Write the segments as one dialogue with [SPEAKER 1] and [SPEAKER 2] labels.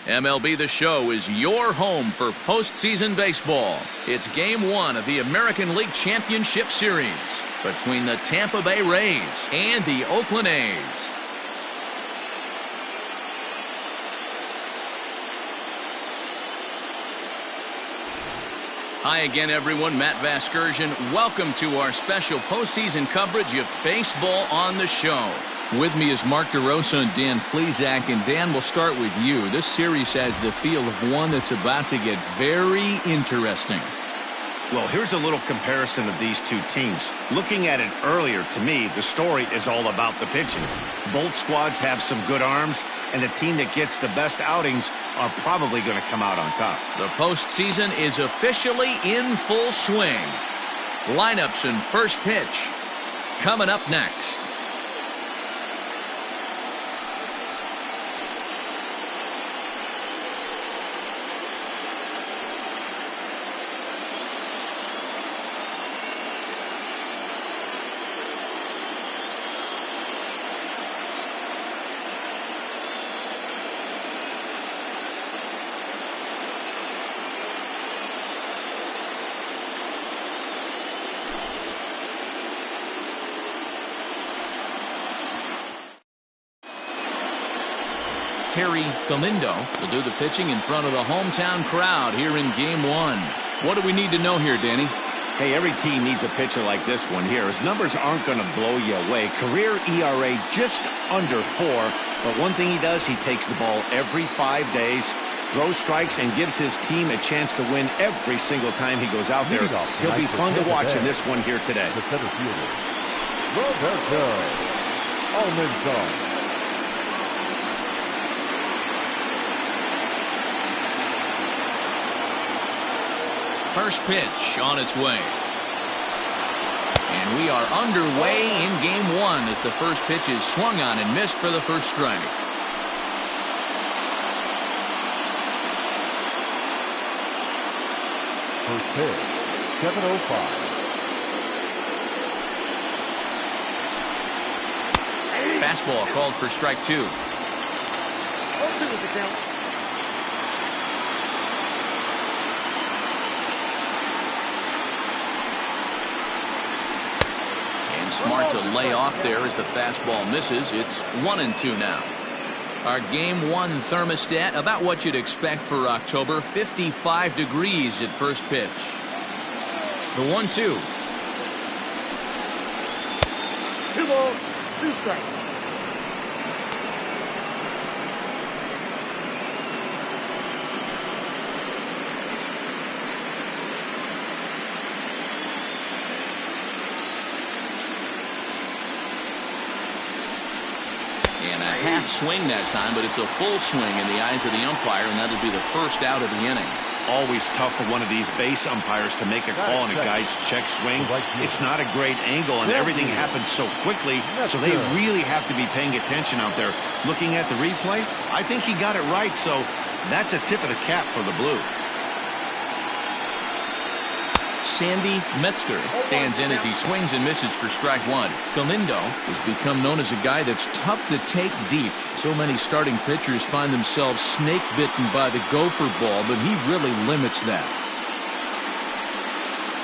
[SPEAKER 1] MLB The Show is your home for postseason baseball. It's Game 1 of the American League Championship Series between the Tampa Bay Rays and the Oakland A's. Hi again, everyone. Matt Vasgersian. Welcome to our special postseason coverage of Baseball on the Show. With me is Mark DeRosa and Dan Plesac. And Dan, we'll start with you. This series has the feel of one that's about to get very interesting.
[SPEAKER 2] Well, here's a little comparison of these two teams. Looking at it earlier, to me, the story is all about the pitching. Both squads have some good arms, and the team that gets the best outings are probably going to come out on top.
[SPEAKER 1] The postseason is officially in full swing. Lineups and first pitch coming up next. Terry Galindo will do the pitching in front of the hometown crowd here in Game 1. What do we need to know here, Danny?
[SPEAKER 2] Hey, every team needs a pitcher like this one here. His numbers aren't going to blow you away. Career ERA just under 4. But one thing he does, he takes the ball every 5 days, throws strikes, and gives his team a chance to win every single time he goes out there. He'll be fun to watch in this one here today.
[SPEAKER 3] The center fielder, Roberto Almentar.
[SPEAKER 1] First pitch on its way. And we are underway in Game 1 as the first pitch is swung on and missed for the first strike.
[SPEAKER 3] First pitch, 7:05.
[SPEAKER 1] Fastball called for strike 2. Smart to lay off there as the fastball misses. It's 1-2 now. Our Game 1 thermostat, about what you'd expect for October, 55 degrees at first pitch. The 1-2.
[SPEAKER 3] 2 balls, 2 strikes.
[SPEAKER 1] And a half swing that time, but it's a full swing in the eyes of the umpire, and that'll be the first out of the inning.
[SPEAKER 2] Always tough for one of these base umpires to make a call on a guy's check swing. It's not a great angle, and everything happens so quickly, so they really have to be paying attention out there. Looking at the replay, I think he got it right, so that's a tip of the cap for the Blue.
[SPEAKER 1] Sandy Metzger stands in as he swings and misses for strike 1. Galindo has become known as a guy that's tough to take deep. So many starting pitchers find themselves snake bitten by the gopher ball, but he really limits that.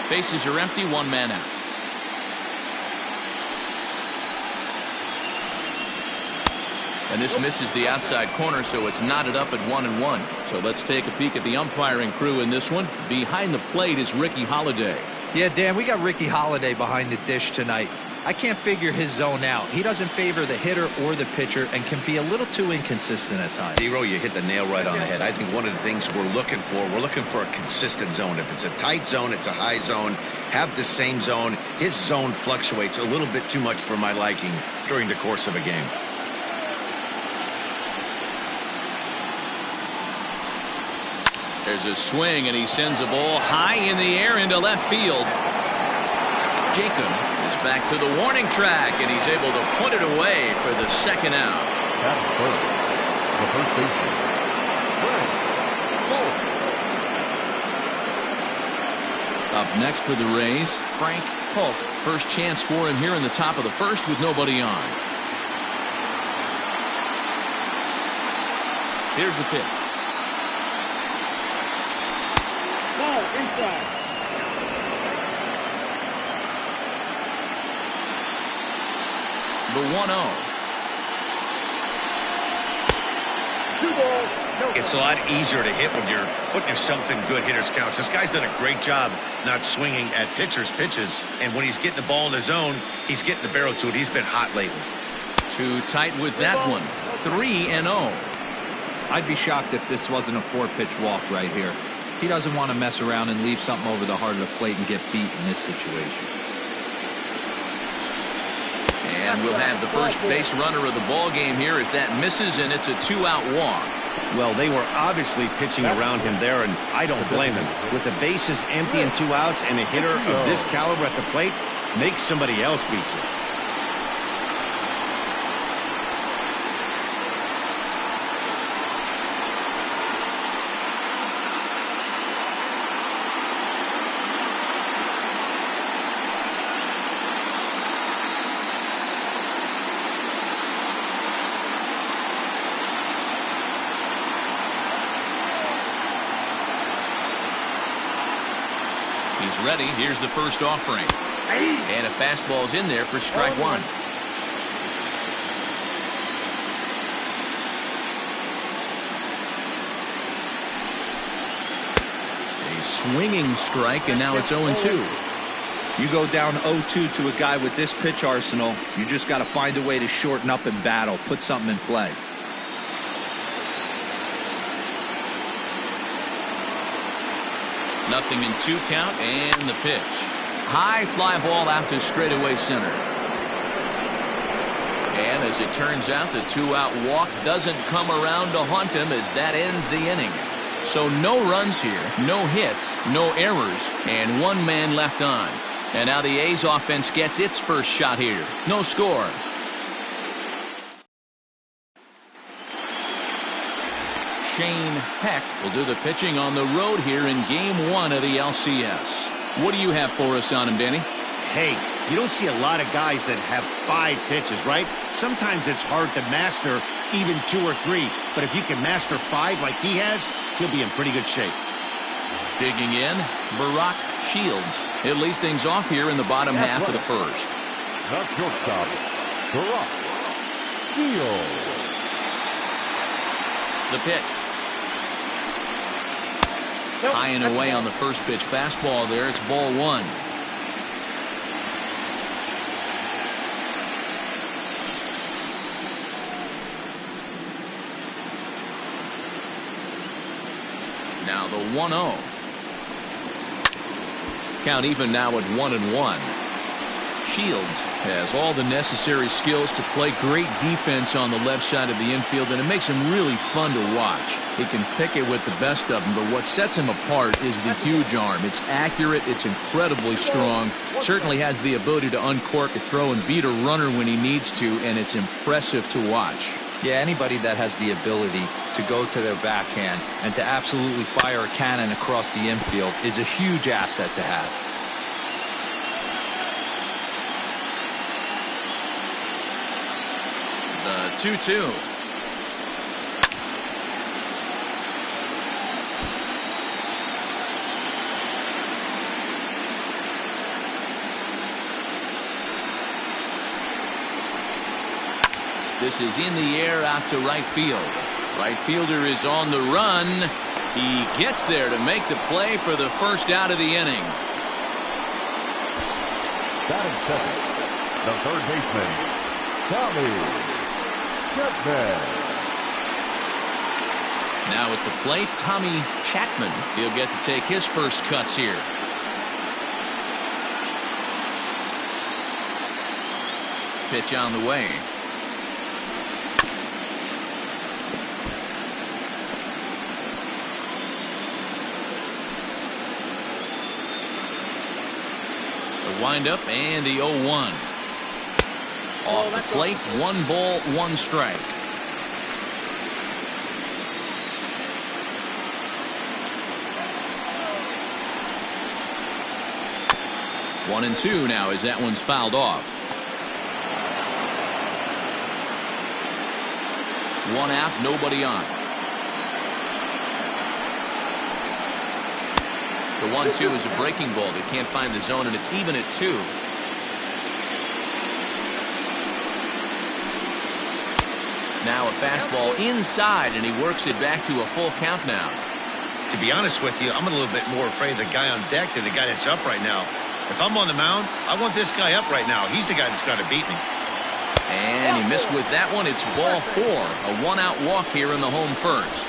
[SPEAKER 1] Bases are empty, 1 man out. And this misses the outside corner, so it's knotted up at 1-1. So let's take a peek at the umpiring crew in this one. Behind the plate is Ricky Holiday.
[SPEAKER 4] Yeah, Dan, we got Ricky Holiday behind the dish tonight. I can't figure his zone out. He doesn't favor the hitter or the pitcher and can be a little too inconsistent at times.
[SPEAKER 5] Zero, you hit the nail right on the head. I think one of the things we're looking for a consistent zone. If it's a tight zone, it's a high zone. Have the same zone. His zone fluctuates a little bit too much for my liking during the course of a game.
[SPEAKER 1] There's a swing, and he sends a ball high in the air into left field. Jacob is back to the warning track, and he's able to put it away for the second out.
[SPEAKER 3] That's first. The first baseman,
[SPEAKER 1] Up next for the Rays, Frank Polk. First chance for him here in the top of the first with nobody on. Here's the pitch. The 1-0.
[SPEAKER 5] It's a lot easier to hit when you're putting yourself in good hitters counts. This guy's done a great job not swinging at pitchers' pitches. And when he's getting the ball in the zone, he's getting the barrel to it. He's been hot lately.
[SPEAKER 1] Too tight with that one. 3-0.
[SPEAKER 4] I'd be shocked if this wasn't a 4-pitch walk right here. He doesn't want to mess around and leave something over the heart of the plate and get beat in this situation.
[SPEAKER 1] And we'll have the first base runner of the ball game here as that misses, and it's a 2-out walk.
[SPEAKER 2] Well, they were obviously pitching around him there, and I don't blame them. With the bases empty and 2 outs and a hitter of this caliber at the plate, make somebody else beat you.
[SPEAKER 1] He's ready. Here's the first offering. And a fastball's in there for strike one. A swinging strike, and now it's 0-2.
[SPEAKER 4] You go down 0-2 to a guy with this pitch arsenal, you just got to find a way to shorten up and battle, put something in play.
[SPEAKER 1] Nothing in 2 count, and the pitch. High fly ball out to straightaway center. And as it turns out, the 2-out walk doesn't come around to haunt him as that ends the inning. So no runs here, no hits, no errors, and 1 man left on. And now the A's offense gets its first shot here. No score. Shane Heck will do the pitching on the road here in Game 1 of the LCS. What do you have for us on him, Danny?
[SPEAKER 2] Hey, you don't see a lot of guys that have 5 pitches, right? Sometimes it's hard to master even 2 or 3. But if you can master 5 like he has, he'll be in pretty good shape.
[SPEAKER 1] Digging in, Barack Shields. He'll lead things off here in the bottom half of the first.
[SPEAKER 3] The shortstop, Barack Shields.
[SPEAKER 1] The pitch. High and away on the first pitch fastball there. It's ball 1. Now the 1-0. Count even now at 1-1. Shields has all the necessary skills to play great defense on the left side of the infield, and it makes him really fun to watch. He can pick it with the best of them, but what sets him apart is the huge arm. It's accurate, it's incredibly strong, certainly has the ability to uncork a throw and beat a runner when he needs to, and it's impressive to watch.
[SPEAKER 4] Yeah, anybody that has the ability to go to their backhand and to absolutely fire a cannon across the infield is a huge asset to have.
[SPEAKER 1] The 2-2. This is in the air out to right field. Right fielder is on the run. He gets there to make the play for the first out of the inning.
[SPEAKER 3] Batting second, the third baseman, Tommy Chapman.
[SPEAKER 1] Now at the plate, Tommy Chapman. He'll get to take his first cuts here. Pitch on the way. The windup and the 0-1. Off the plate, 1 ball, 1 strike. One and 2 now as that one's fouled off. 1 out, nobody on. The 1-2 is a breaking ball. They can't find the zone, and it's even at 2. Now a fastball inside, and he works it back to a full count now.
[SPEAKER 5] To be honest with you, I'm a little bit more afraid of the guy on deck than the guy that's up right now. If I'm on the mound, I want this guy up right now. He's the guy that's got to beat me.
[SPEAKER 1] And he missed with that one. It's ball 4. A one-out walk here in the home first.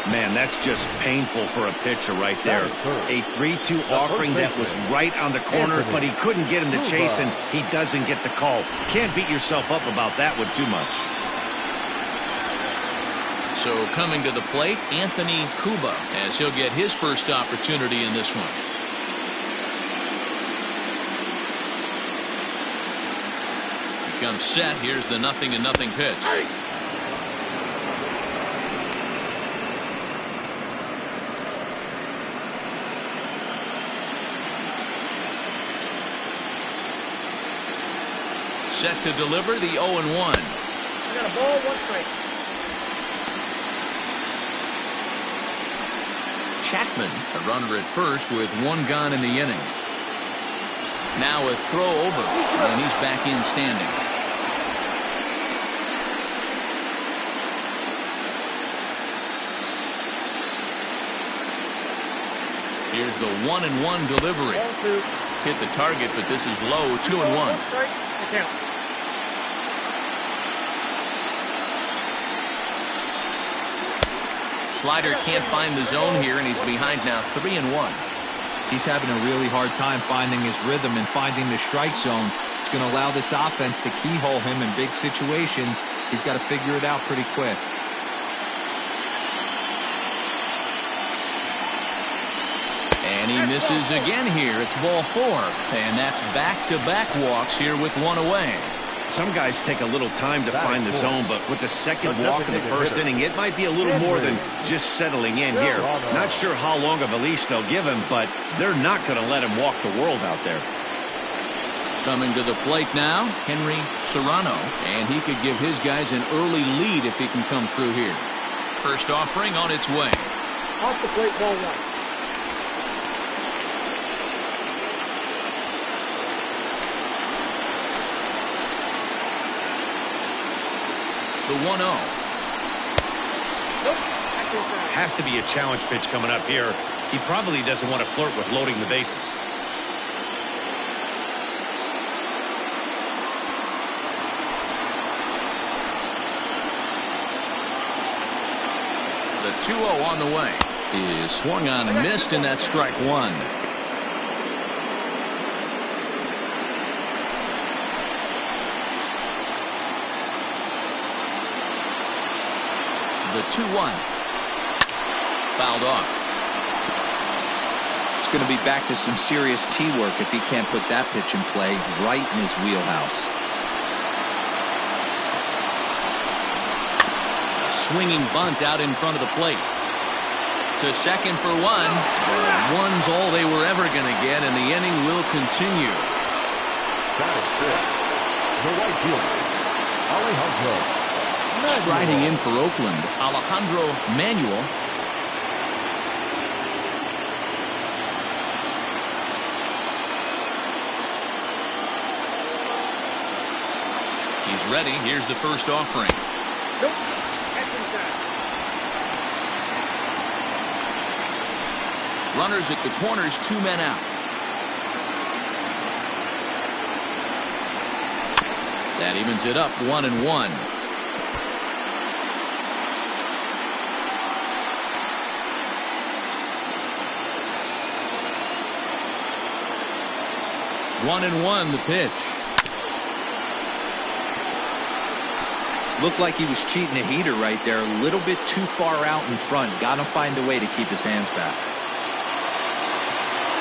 [SPEAKER 2] Man, that's just painful for a pitcher right there. A 3-2 offering that was right on the corner, but he couldn't get him to chase, and he doesn't get the call. Can't beat yourself up about that one too much.
[SPEAKER 1] So coming to the plate, Anthony Cuba, as he'll get his first opportunity in this one. He comes set. Here's the 0-0 pitch. Set to deliver the 0-1.
[SPEAKER 6] I got a ball, 1 strike.
[SPEAKER 1] Chapman, a runner at first with 1 gone in the inning. Now a throw over, and he's back in standing. Here's the 1-1 delivery. Hit the target, but this is low, 2-1. Slider can't find the zone here, and he's behind now 3-1.
[SPEAKER 4] He's having a really hard time finding his rhythm and finding the strike zone. It's going to allow this offense to keyhole him in big situations. He's got to figure it out pretty quick.
[SPEAKER 1] And he misses again here. It's ball 4. And that's back-to-back walks here with 1 away.
[SPEAKER 2] Some guys take a little time to find the zone, but with the second walk in the first inning, it might be a little more than just settling in here. Not sure how long of a leash they'll give him, but they're not going to let him walk the world out there.
[SPEAKER 1] Coming to the plate now, Henry Serrano, and he could give his guys an early lead if he can come through here. First offering on its way.
[SPEAKER 6] Off the plate, ball 1.
[SPEAKER 1] The 1-0.
[SPEAKER 5] Has to be a challenge pitch coming up here. He probably doesn't want to flirt with loading the bases.
[SPEAKER 1] The 2-0 on the way. He is swung on and missed, and that's strike 1. The 2-1. Fouled off.
[SPEAKER 4] It's going to be back to some serious tee work if he can't put that pitch in play right in his wheelhouse.
[SPEAKER 1] A swinging bunt out in front of the plate. To second for 1. One's all they were ever going to get, and the inning will continue.
[SPEAKER 3] That is it. The right fielder, Alejandro.
[SPEAKER 1] Striding in for Oakland, Alejandro Manuel. He's ready. Here's the first offering.
[SPEAKER 6] Nope. That's inside.
[SPEAKER 1] Runners at the corners, 2 men out. That evens it up, 1-1. One and one, the pitch.
[SPEAKER 4] Looked like he was cheating a heater right there. A little bit too far out in front. Got to find a way to keep his hands back.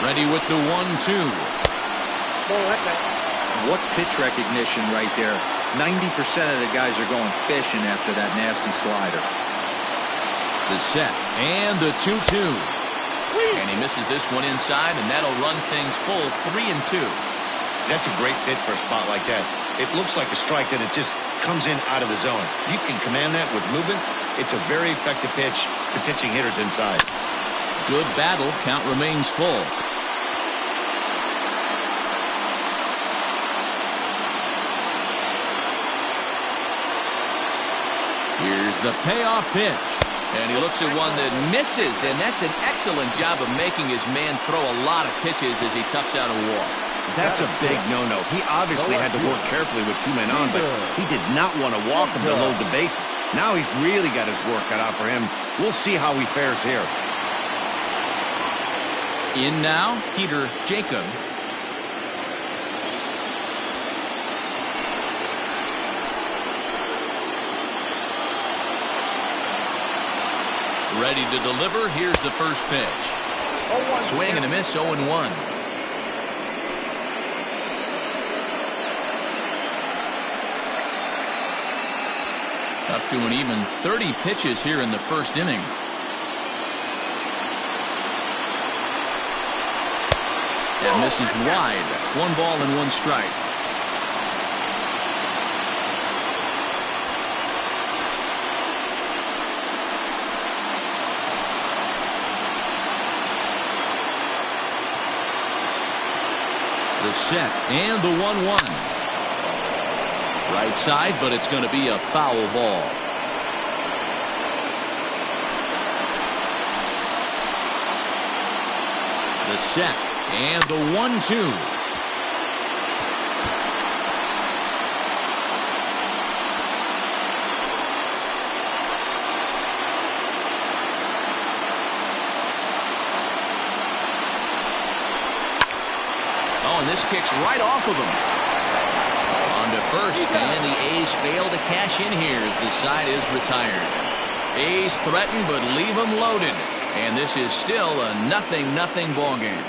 [SPEAKER 1] Ready with the 1-2.
[SPEAKER 4] What pitch recognition right there. 90% of the guys are going fishing after that nasty slider.
[SPEAKER 1] The set and the 2-2. And he misses this one inside, and that'll run things full 3-2.
[SPEAKER 5] That's a great pitch for a spot like that. It looks like a strike, and it just comes in out of the zone. You can command that with movement. It's a very effective pitch to pitching hitters inside.
[SPEAKER 1] Good battle. Count remains full. Here's the payoff pitch. And he looks at one that misses, and that's an excellent job of making his man throw a lot of pitches as he toughs out a walk.
[SPEAKER 2] That's a big no-no. He obviously had to work carefully with 2 men on, but he did not want to walk him to load the bases. Now he's really got his work cut out for him. We'll see how he fares here.
[SPEAKER 1] In now, Peter Jacob. Ready to deliver. Here's the first pitch. Swing and a miss, 0-1. Up to an even 30 pitches here in the first inning. That misses wide. 1 ball and 1 strike. The set and the 1-1. Right side, but it's going to be a foul ball. The set and the 1-2. And this kicks right off of him. On to first, and the A's fail to cash in here as the side is retired. A's threaten, but leave them loaded. And this is still a 0-0 ball game.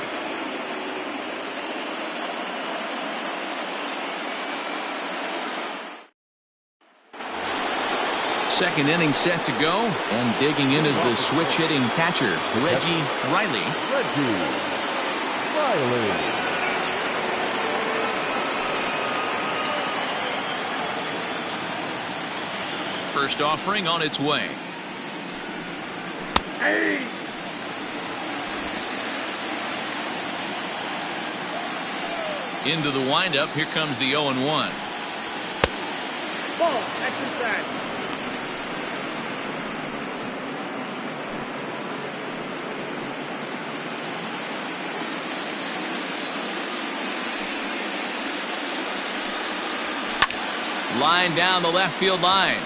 [SPEAKER 1] Second inning set to go, and digging in is the switch hitting catcher, Reggie Riley.
[SPEAKER 3] Reggie Riley.
[SPEAKER 1] First offering on its way.
[SPEAKER 6] Hey!
[SPEAKER 1] Into the windup. Here comes the 0-1.
[SPEAKER 6] Ball, that's inside.
[SPEAKER 1] Line down the left field line.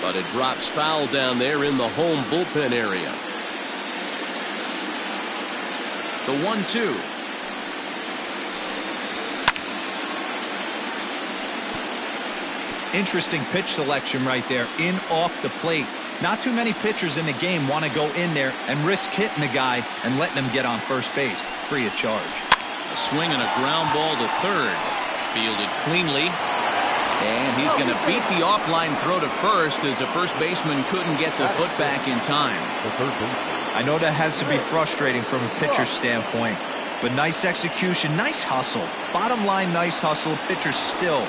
[SPEAKER 1] But it drops foul down there in the home bullpen area. The 1-2.
[SPEAKER 4] Interesting pitch selection right there. In off the plate. Not too many pitchers in the game want to go in there and risk hitting the guy and letting him get on first base free of charge.
[SPEAKER 1] A swing and a ground ball to third. Fielded cleanly. And he's going to beat the offline throw to first as the first baseman couldn't get the foot back in time.
[SPEAKER 4] I know that has to be frustrating from a pitcher's standpoint, but nice execution, nice hustle. Bottom line, nice hustle. Pitcher's still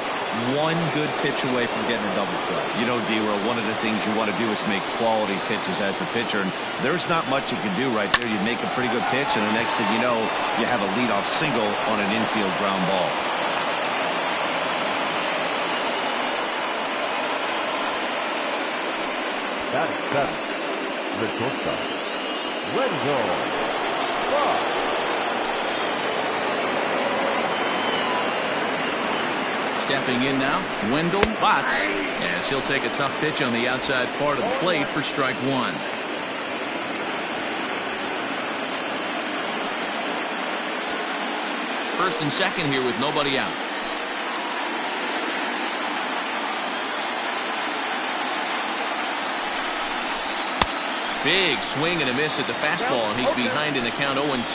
[SPEAKER 4] one good pitch away from getting a double play.
[SPEAKER 2] You know, D-Roll, one of the things you want to do is make quality pitches as a pitcher, and there's not much you can do right there. You make a pretty good pitch, and the next thing you know, you have a leadoff single on an infield ground ball.
[SPEAKER 3] Batting seven, the shortstop, Wendell Watts.
[SPEAKER 1] Stepping in now, Wendell Watts, as he'll take a tough pitch on the outside part of the plate for strike 1. First and second here with nobody out. Big swing and a miss at the fastball, and he's behind in the count 0-2.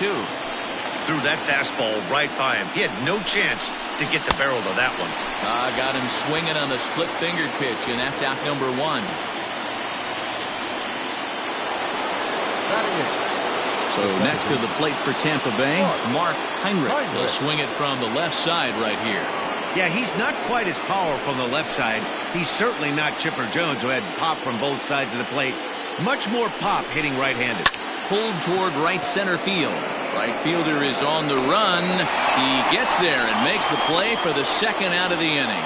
[SPEAKER 2] Threw that fastball right by him. He had no chance to get the barrel to that one.
[SPEAKER 1] Got him swinging on the split-fingered pitch, and that's out number 1. So next to the plate for Tampa Bay, Mark Heinrich will swing it from the left side right here.
[SPEAKER 2] Yeah, he's not quite as powerful on the left side. He's certainly not Chipper Jones, who had pop from both sides of the plate. Much more pop hitting right-handed.
[SPEAKER 1] pulled toward right center field. Right fielder is on the run. He gets there and makes the play for the second out of the inning.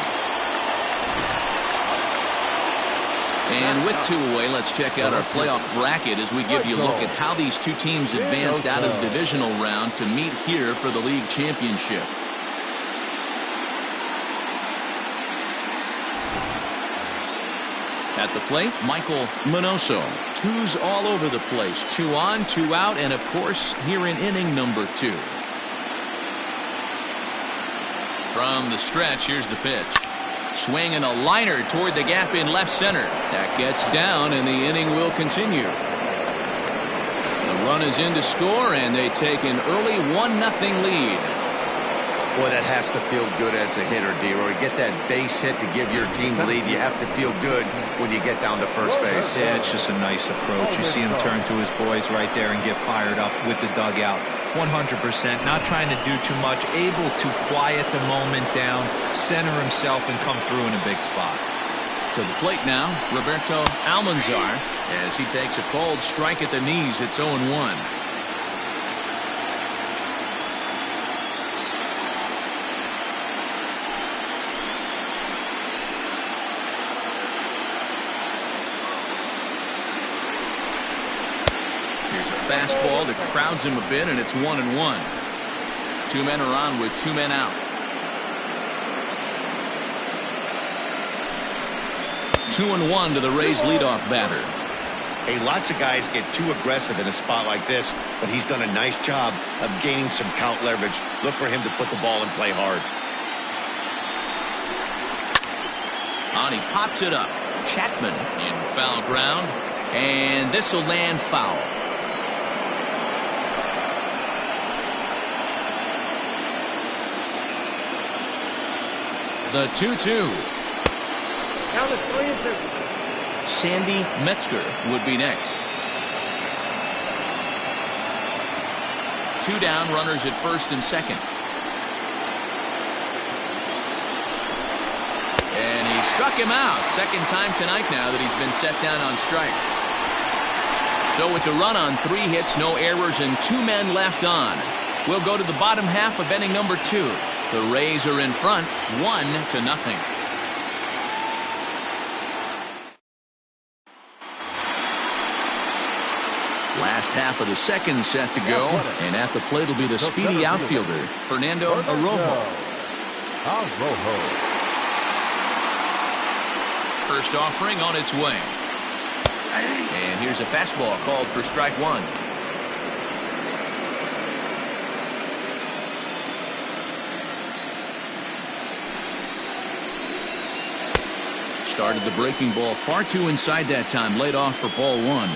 [SPEAKER 1] And with 2 away, let's check out our playoff bracket as we give you a look at how these two teams advanced out of the divisional round to meet here for the league championship. At the plate, Michael Minoso. 2s all over the place. 2 on, 2 out, and of course, here in inning number 2. From the stretch, here's the pitch. Swing and a liner toward the gap in left center. That gets down, and the inning will continue. The run is in to score, and they take an early 1-0 lead.
[SPEAKER 2] Boy, that has to feel good as a hitter, D-Roy. Get that base hit to give your team the lead. You have to feel good when you get down to first base.
[SPEAKER 4] Yeah, it's just a nice approach. You see him turn to his boys right there and get fired up with the dugout. 100%, not trying to do too much, able to quiet the moment down, center himself, and come through in a big spot.
[SPEAKER 1] To the plate now, Roberto Almanzar, as he takes a cold strike at the knees. It's 0-1. Fastball that crowds him a bit, and it's 1-1. 2 men are on with 2 men out. 2-1 to the Rays leadoff batter.
[SPEAKER 2] Hey, lots of guys get too aggressive in a spot like this, but he's done a nice job of gaining some count leverage. Look for him to put the ball in play hard.
[SPEAKER 1] On, he pops it up. Chapman in foul ground, and this will land foul. The 2-2.
[SPEAKER 6] Count is 3-2.
[SPEAKER 1] Sandy Metzger would be next. 2 down, runners at first and second. And he struck him out. Second time tonight now that he's been set down on strikes. So it's a run on 3 hits, no errors, and 2 men left on. We'll go to the bottom half of inning number 2. The Rays are in front, 1-0. Last half of the second set to go, and at the plate will be the speedy outfielder, Fernando Arrojo. First offering on its way. And here's a fastball called for strike 1. Started the breaking ball far too inside that time. Laid off for ball 1.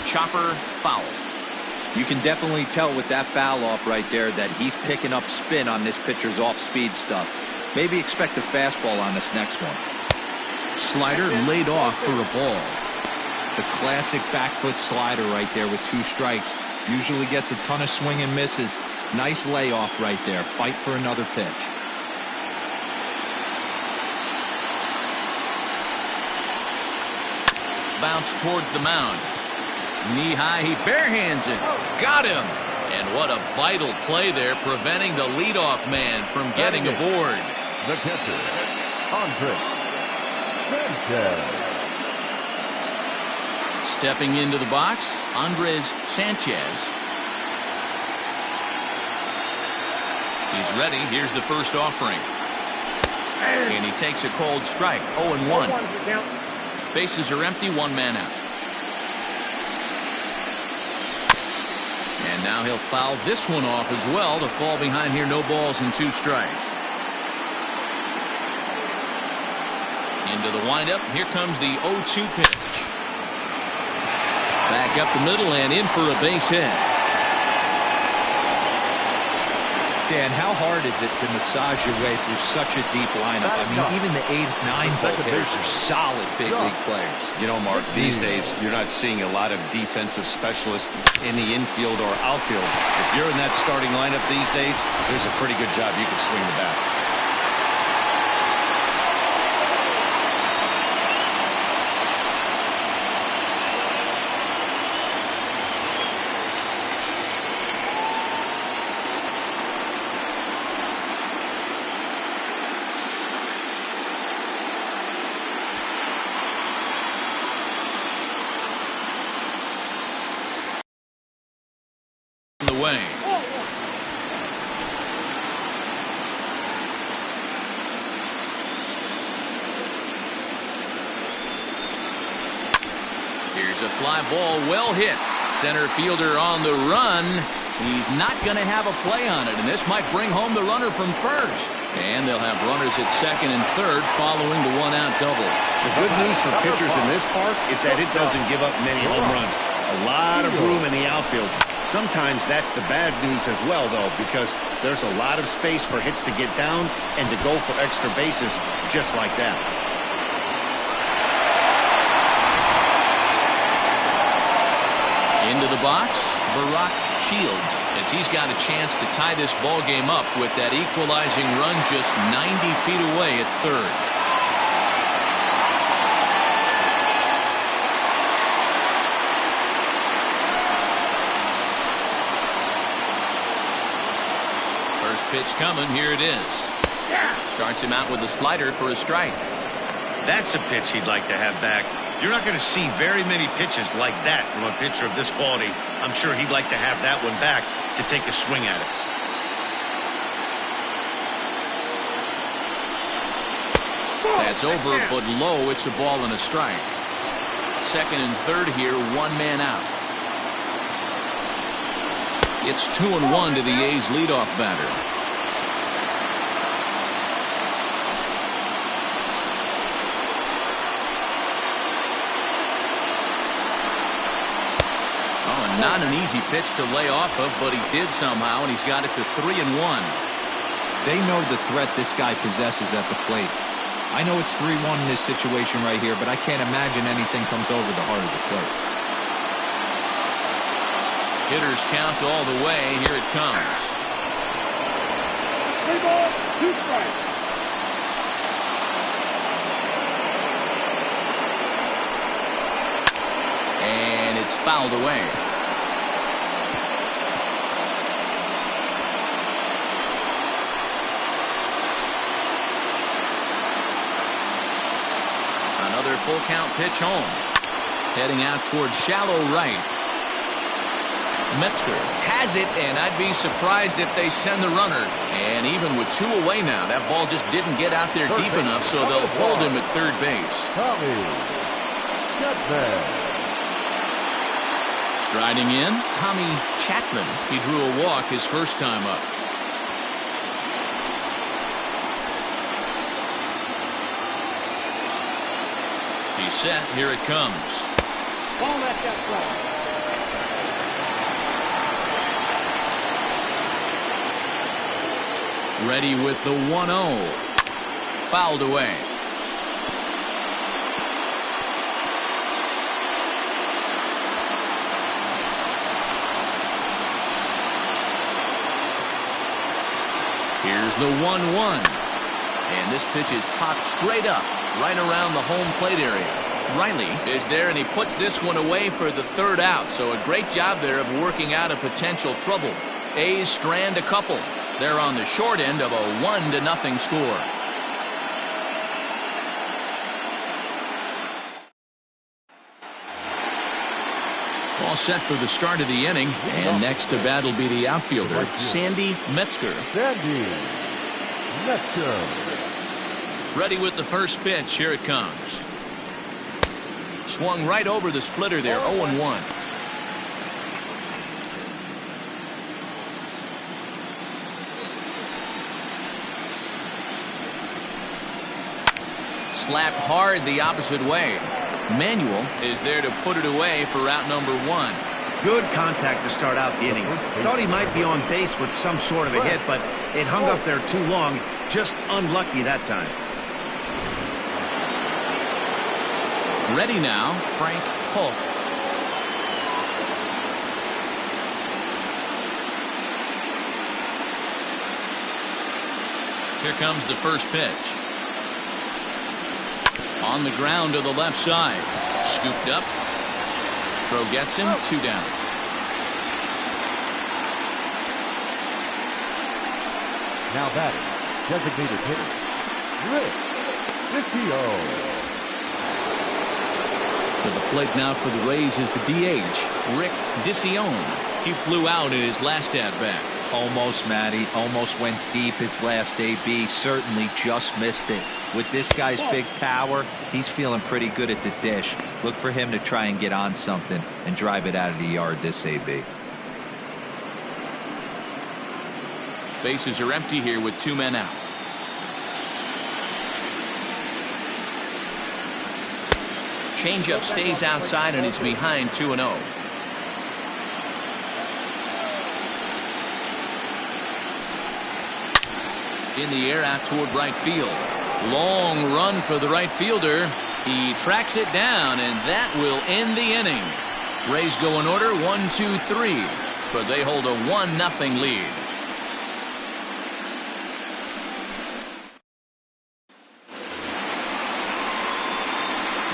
[SPEAKER 1] Chopper foul.
[SPEAKER 4] You can definitely tell with that foul off right there that he's picking up spin on this pitcher's off-speed stuff. Maybe expect a fastball on this next one.
[SPEAKER 1] Slider laid off for a ball.
[SPEAKER 4] The classic back foot slider right there with 2 strikes. Usually gets a ton of swing and misses. Nice layoff right there. Fight for another pitch.
[SPEAKER 1] Bounce towards the mound. Knee high, he barehands it. Got him. And what a vital play there, preventing the leadoff man from getting aboard.
[SPEAKER 3] The catcher, Andres Sanchez.
[SPEAKER 1] Stepping into the box, Andres Sanchez. He's ready. Here's the first offering. And he takes a cold strike. 0-1. Bases are empty, 1 man out. And now he'll foul this one off as well to fall behind here. No balls and 2 strikes. Into the windup. Here comes the 0-2 pitch. Back up the middle and in for a base hit.
[SPEAKER 4] Dan, how hard is it to massage your way through such a deep lineup? I mean, even the 8, 9 ball players are solid big league players.
[SPEAKER 2] You know, Mark, these days you're not seeing a lot of defensive specialists in the infield or outfield. If you're in that starting lineup these days, there's a pretty good job you can swing the bat.
[SPEAKER 1] The way. Here's a fly ball, well hit. Center fielder on the run. He's not going to have a play on it, and this might bring home the runner from first. And they'll have runners at second and third following the one-out double.
[SPEAKER 2] The good news for pitchers in this park is that it doesn't give up many home runs. A lot of room in the outfield. Sometimes that's the bad news as well, though, because there's a lot of space for hits to get down and to go for extra bases just like that.
[SPEAKER 1] Into the box, Barack Shields, as he's got a chance to tie this ball game up with that equalizing run just 90 feet away at third. First pitch coming, here it is. Starts him out with a slider for a strike.
[SPEAKER 5] That's a pitch he'd like to have back. You're not going to see very many pitches like that from a pitcher of this quality. I'm sure he'd like to have that one back to take a swing at it.
[SPEAKER 1] That's over, but low. It's a ball and a strike. Second and third here, one man out. It's 2-1 to the A's leadoff batter. Oh, not an easy pitch to lay off of, but he did somehow, and he's got it to 3-1.
[SPEAKER 4] They know the threat this guy possesses at the plate. I know it's 3-1 in this situation right here, but I can't imagine anything comes over the heart of the plate.
[SPEAKER 1] Hitters count all the way. Here it comes.
[SPEAKER 6] 3 balls, 2 strikes.
[SPEAKER 1] And it's fouled away. Another full count pitch home. Heading out towards shallow right. Metzger has it, and I'd be surprised if they send the runner. And even with 2 away now, that ball just didn't get out there deep enough, so they'll hold him at third base. Striding in, Tommy Chapman. He drew a walk his first time up. He's set. Here it comes.
[SPEAKER 6] Ball left outside.
[SPEAKER 1] Ready with the 1-0. Fouled away. Here's the 1-1. And this pitch is popped straight up, right around the home plate area. Riley is there, and he puts this one away for the third out. So a great job there of working out a potential trouble. A's strand a couple. They're on the short end of a 1-0 score. All set for the start of the inning, and next to bat will be the outfielder, Sandy Metzger.
[SPEAKER 3] Sandy Metzger.
[SPEAKER 1] Ready with the first pitch. Here it comes. Swung right over the splitter there, 0-1. Slapped hard the opposite way. Manuel is there to put it away for out number 1.
[SPEAKER 2] Good contact to start out the inning. Thought he might be on base with some sort of a hit, but it hung up there too long. Just unlucky that time.
[SPEAKER 1] Ready now, Frank Polk. Here comes the first pitch. On the ground to the left side. Scooped up. Throw gets him. 2 down.
[SPEAKER 3] Now batting, designated hitter, Rick Dicione.
[SPEAKER 1] To the plate now for the Rays is the DH, Rick Dicione. He flew out in his last at-bat.
[SPEAKER 4] Almost, Matty. Almost went deep his last AB. Certainly just missed it. With this guy's big power, he's feeling pretty good at the dish. Look for him to try and get on something and drive it out of the yard this AB.
[SPEAKER 1] Bases are empty here with 2 men out. Changeup stays outside and is behind 2-0. In the air out toward right field. Long run for the right fielder. He tracks it down, and that will end the inning. Rays go in order 1, 2, 3, but they hold a 1-0 lead.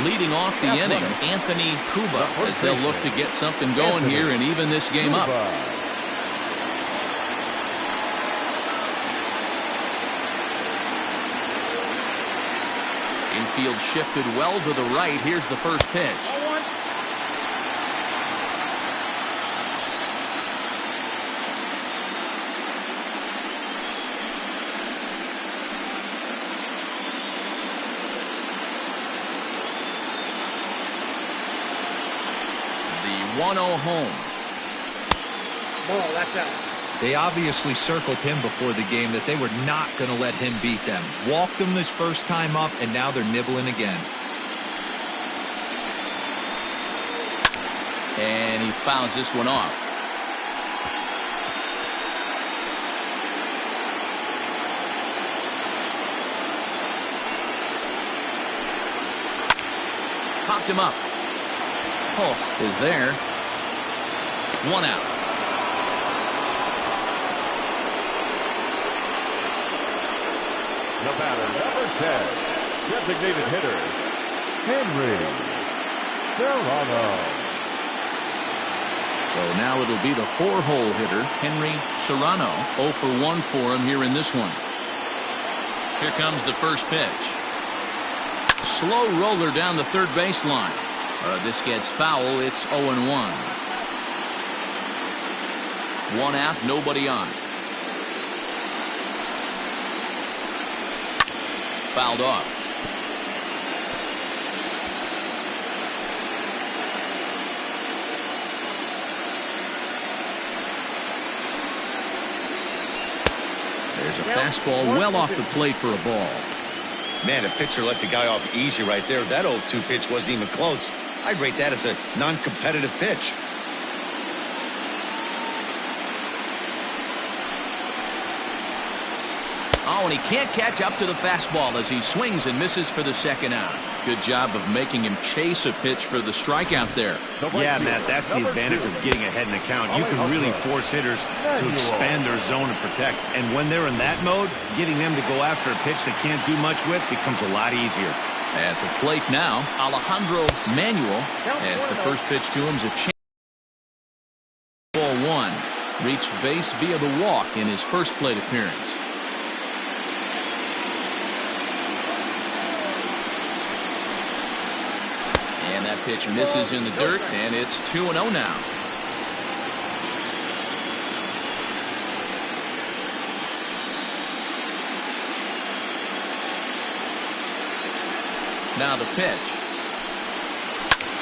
[SPEAKER 1] Leading off the inning, Anthony Cuba, as they'll look to get something going here and even this game up. Infield shifted well to the right. Here's the first pitch. The 1-0 home.
[SPEAKER 6] Ball, that's out.
[SPEAKER 4] They obviously circled him before the game that they were not going to let him beat them. Walked him his first time up, and now they're nibbling again.
[SPEAKER 1] And he fouls this one off. Popped him up. Polk is there. 1 out.
[SPEAKER 3] The batter, number 10, designated hitter, Serrano.
[SPEAKER 1] So now it'll be the 4-hole hitter, Henry Serrano. 0 for 1 for him here in this one. Here comes the first pitch. Slow roller down the third baseline. This gets foul. It's 0-1. 1 out, nobody on. Fouled off. There's a fastball well off the plate for a ball.
[SPEAKER 2] Man, the pitcher let the guy off easy right there. That 0-2 pitch wasn't even close. I'd rate that as a non-competitive pitch.
[SPEAKER 1] Oh, and he can't catch up to the fastball as he swings and misses for the second out. Good job of making him chase a pitch for the strikeout there.
[SPEAKER 2] Yeah, Matt, that's the advantage of getting ahead in the count. You can really force hitters to expand their zone and protect. And when they're in that mode, getting them to go after a pitch they can't do much with becomes a lot easier.
[SPEAKER 1] At the plate now, Alejandro Manuel, as the first pitch to him is a change. Ball 1. Reached base via the walk in his first plate appearance. And that pitch misses in the dirt, and it's 2-0 now. Now the pitch.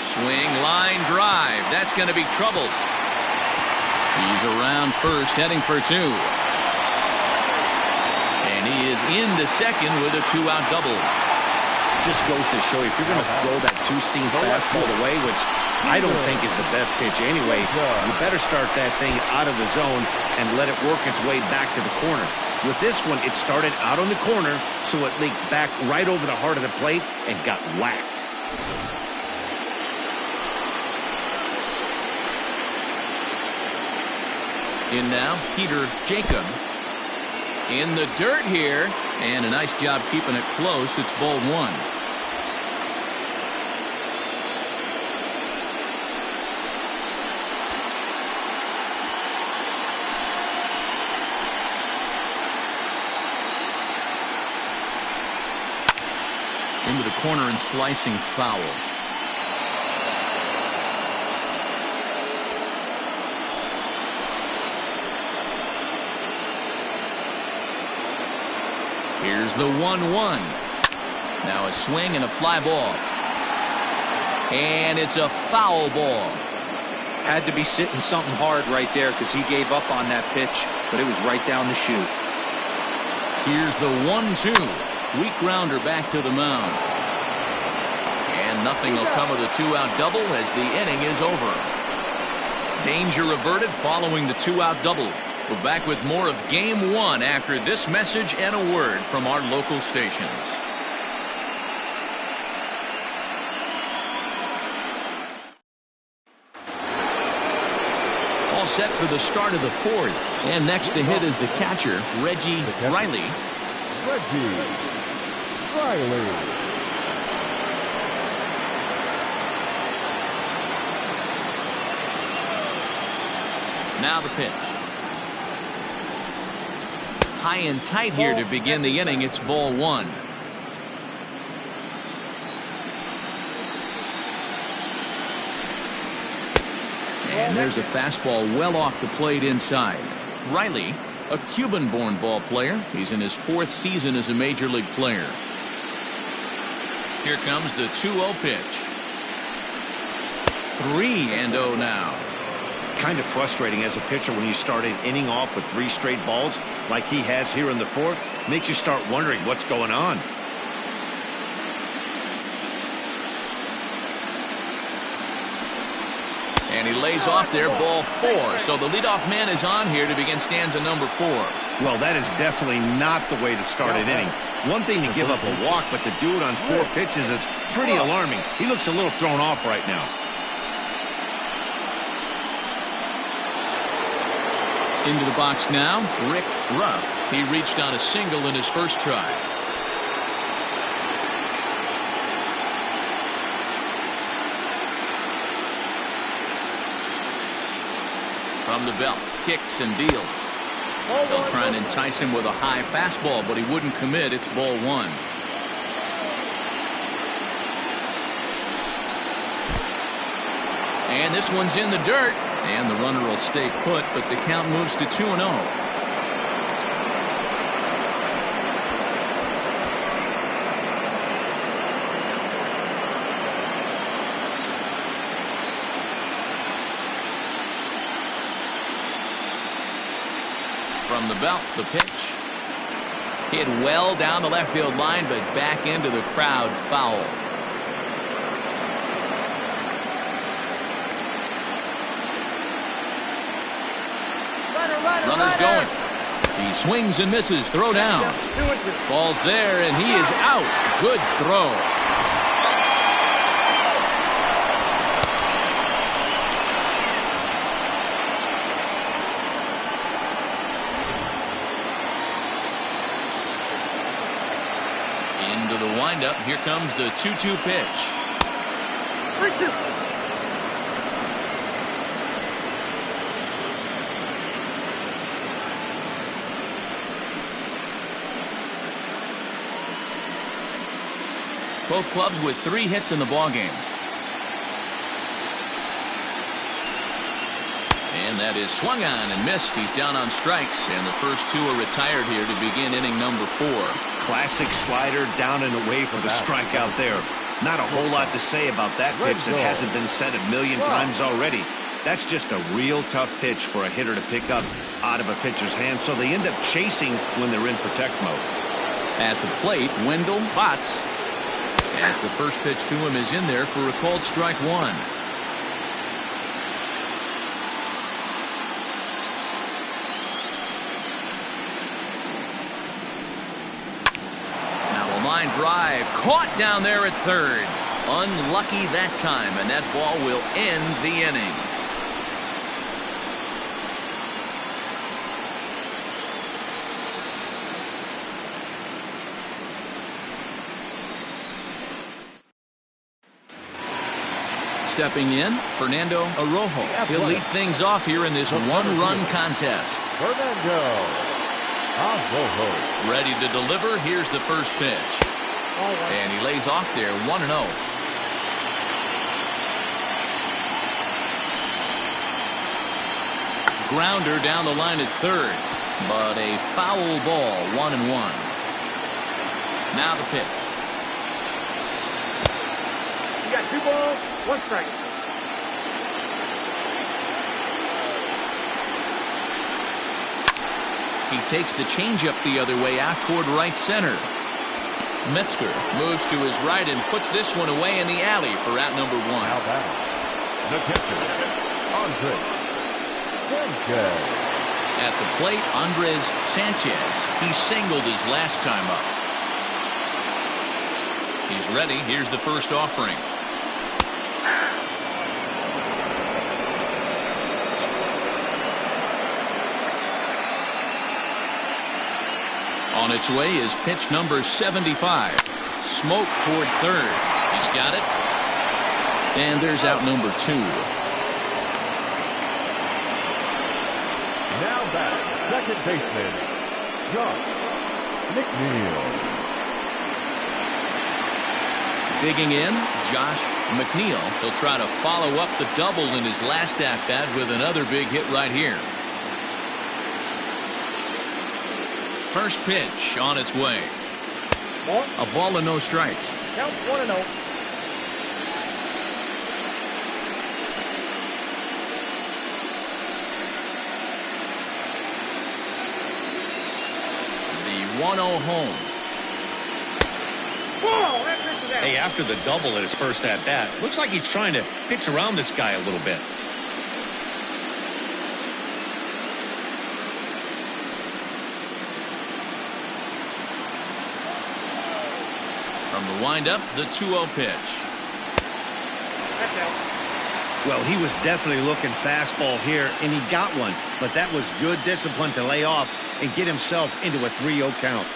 [SPEAKER 1] Swing, line, drive. That's going to be trouble. He's around first, heading for 2. And he is into second with a 2-out double.
[SPEAKER 2] just goes to show you, if you're going to throw that two-seam fastball away, which I don't think is the best pitch anyway, you better start that thing out of the zone and let it work its way back to the corner. With this one, it started out on the corner, so it leaked back right over the heart of the plate and got whacked.
[SPEAKER 1] In now, Peter Jacob. In the dirt here, and a nice job keeping it close. It's ball one. Into the corner and slicing foul. Here's the 1-1. Now a swing and a fly ball. And it's a foul ball.
[SPEAKER 4] Had to be sitting something hard right there because he gave up on that pitch, but it was right down the chute.
[SPEAKER 1] Here's the 1-2. Weak grounder back to the mound. And nothing will come of the two-out double as the inning is over. Danger averted following the two-out double. We're back with more of Game 1 after this message and a word from our local stations. All set for the start of the fourth. And next to hit is the catcher, Reggie Riley.
[SPEAKER 3] Reggie Riley.
[SPEAKER 1] Now the pitch. High and tight here to begin the inning. It's ball one. And there's a fastball well off the plate inside. Riley, a Cuban-born ball player. He's in his fourth season as a major league player. Here comes the 2-0 pitch. 3-0 now.
[SPEAKER 2] Kind of frustrating as a pitcher when you start an inning off with 3 straight balls like he has here in the fourth. Makes you start wondering what's going on.
[SPEAKER 1] And he lays off there, ball 4. So the leadoff man is on here to begin stanza number 4.
[SPEAKER 2] Well, that is definitely not the way to start an inning. One thing to give up a walk, but to do it on 4 pitches is pretty alarming. He looks a little thrown off right now.
[SPEAKER 1] Into the box now, Rick Ruff. He reached on a single in his first try. From the belt, kicks and deals. They'll try and entice him with a high fastball, but he wouldn't commit. It's ball 1. And this one's in the dirt. And the runner will stay put, but the count moves to 2-0. From the belt, the pitch. Hit well down the left field line, but back into the crowd, foul. Runner's going. He swings and misses. Throw down. Falls there, and he is out. Good throw. Into the windup. Here comes the 2-2 pitch. 3-2. Both clubs with 3 hits in the ballgame. And that is swung on and missed. He's down on strikes, and the first 2 are retired here to begin inning number 4.
[SPEAKER 2] Classic slider down and away for the strikeout there. Not a whole lot to say about that pitch that hasn't been said a million times already. That's just a real tough pitch for a hitter to pick up out of a pitcher's hand, so they end up chasing when they're in protect mode.
[SPEAKER 1] At the plate, Wendell Botts. As the first pitch to him is in there for a called strike one. Now a line drive caught down there at third. Unlucky that time, and that ball will end the inning. Stepping in, Fernando Arrojo. He'll lead things off here in this one-run contest.
[SPEAKER 3] Fernando Arrojo.
[SPEAKER 1] Ready to deliver. Here's the first pitch. And he lays off there, 1-0. Grounder down the line at third, but a foul ball, 1-1. Now the pitch.
[SPEAKER 6] You got 2 balls, 1 strike.
[SPEAKER 1] He takes the changeup the other way out toward right center. Metzger moves to his right and puts this one away in the alley for out number 1.
[SPEAKER 3] Now back, the catcher, Andres Sanchez.
[SPEAKER 1] At the plate, Andres Sanchez. He singled his last time up. He's ready. Here's the first offering. On its way is pitch number 75. Smoke toward third. He's got it. And there's out number 2.
[SPEAKER 3] Now back, second baseman, Josh McNeil.
[SPEAKER 1] Digging in, Josh McNeil. He'll try to follow up the double in his last at-bat with another big hit right here. First pitch on its way. A ball and no strikes.
[SPEAKER 6] Counts 1-0.
[SPEAKER 1] The 1-0 home.
[SPEAKER 6] Whoa, that pitch is out.
[SPEAKER 2] Hey, after the double at his first at-bat, looks like he's trying to pitch around this guy a little bit.
[SPEAKER 1] From the windup, the 2-0 pitch.
[SPEAKER 6] That's out.
[SPEAKER 2] Well, he was definitely looking fastball here, and he got one. But that was good discipline to lay off and get himself into a 3-0 count.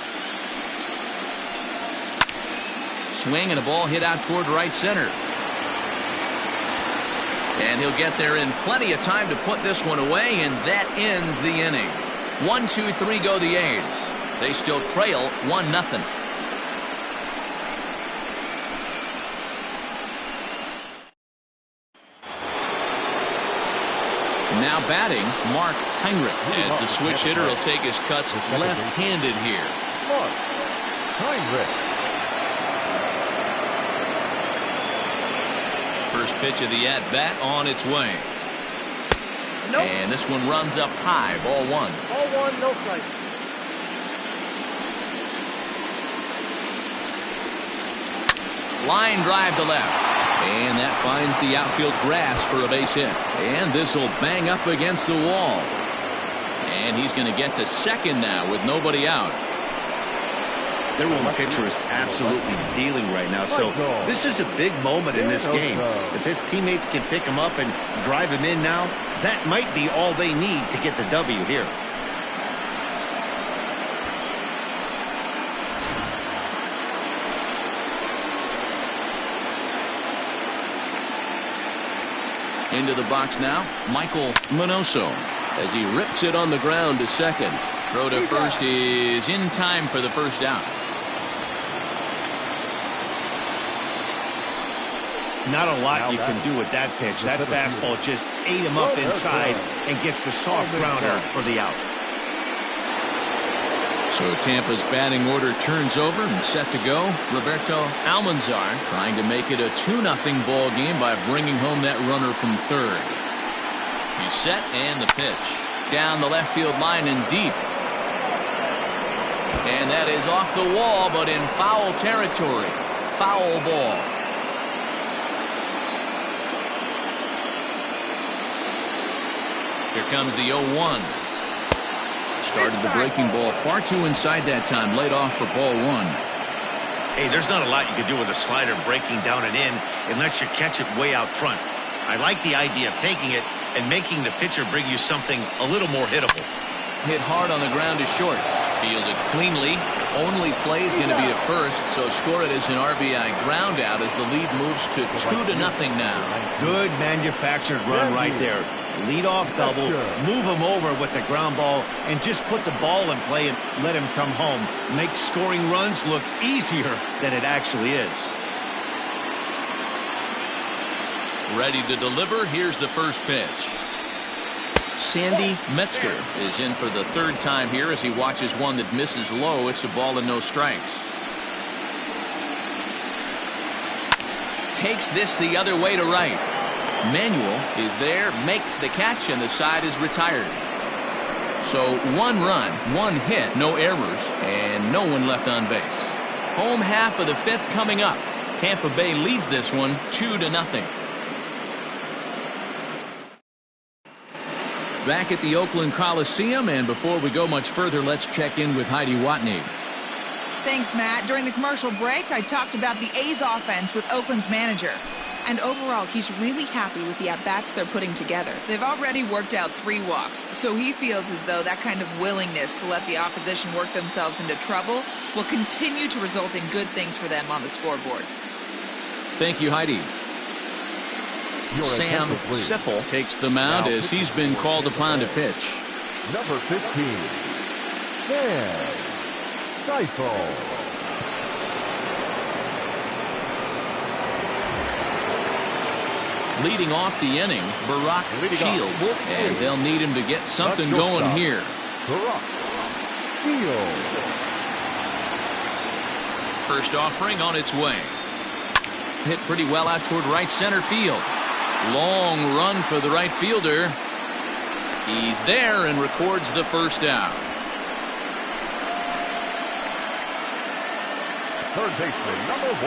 [SPEAKER 1] Swing and a ball hit out toward right center. And he'll get there in plenty of time to put this one away, and that ends the inning. 1-2-3 go the A's. They still trail 1-0. Now batting, Mark Heinrich, as the switch hitter will take his cuts left-handed here.
[SPEAKER 3] Mark Heinrich.
[SPEAKER 1] First pitch of the at-bat on its way.
[SPEAKER 6] Nope.
[SPEAKER 1] And this one runs up high, ball 1.
[SPEAKER 6] Ball 1, no strike.
[SPEAKER 1] Line drive to left. And that finds the outfield grass for a base hit. And this will bang up against the wall. And he's going to get to second now with nobody out.
[SPEAKER 2] Their one pitcher is absolutely dealing right now. So this is a big moment in this game. If his teammates can pick him up and drive him in now, that might be all they need to get the W here.
[SPEAKER 1] Into the box now, Michael Minoso, as he rips it on the ground to second. Throw to first is in time for the first out.
[SPEAKER 2] Not a lot you can do with that pitch. That fastball just ate him up inside and gets the soft grounder for the out.
[SPEAKER 1] So Tampa's batting order turns over and set to go. Roberto Almanzar trying to make it a 2-0 ball game by bringing home that runner from third. He's set and the pitch. Down the left field line and deep. And that is off the wall but in foul territory. foul ball. Here comes the 0-1. Started the breaking ball far too inside that time. Laid off for ball 1.
[SPEAKER 5] Hey, there's not a lot you can do with a slider breaking down and in unless you catch it way out front. I like the idea of taking it and making the pitcher bring you something a little more hittable.
[SPEAKER 1] Hit hard on the ground is short. Fielded cleanly. Only play is going to be to first, so score it as an RBI ground out as the lead moves to 2-0 now.
[SPEAKER 2] Good manufactured run right there. Lead off double, move him over with the ground ball, and just put the ball in play and let him come home. Make scoring runs look easier than it actually is.
[SPEAKER 1] Ready to deliver. Here's the first pitch. Sandy Metzger is in for the third time here as he watches one that misses low. It's a ball and no strikes. Takes this the other way to right. Manuel is there, makes the catch, and the side is retired. So 1 run, 1 hit, no errors, and no one left on base. Home half of the 5th coming up. Tampa Bay leads this one 2-0. Back at the Oakland Coliseum, and before we go much further, let's check in with Heidi Watney.
[SPEAKER 7] Thanks, Matt. During the commercial break, I talked about the A's offense with Oakland's manager. And overall, he's really happy with the at-bats they're putting together. They've already worked out 3 walks, so he feels as though that kind of willingness to let the opposition work themselves into trouble will continue to result in good things for them on the scoreboard.
[SPEAKER 1] Thank you, Heidi. Sam Siffel takes the mound as he's been called upon to pitch.
[SPEAKER 3] Number 15, Sam Siffel.
[SPEAKER 1] Leading off the inning, Barack Shields, and they'll need him to get something going here.
[SPEAKER 3] Barack Shields.
[SPEAKER 1] First offering on its way. Hit pretty well out toward right center field. Long run for the right fielder. He's there and records the first out.
[SPEAKER 3] Third baseman, number 1,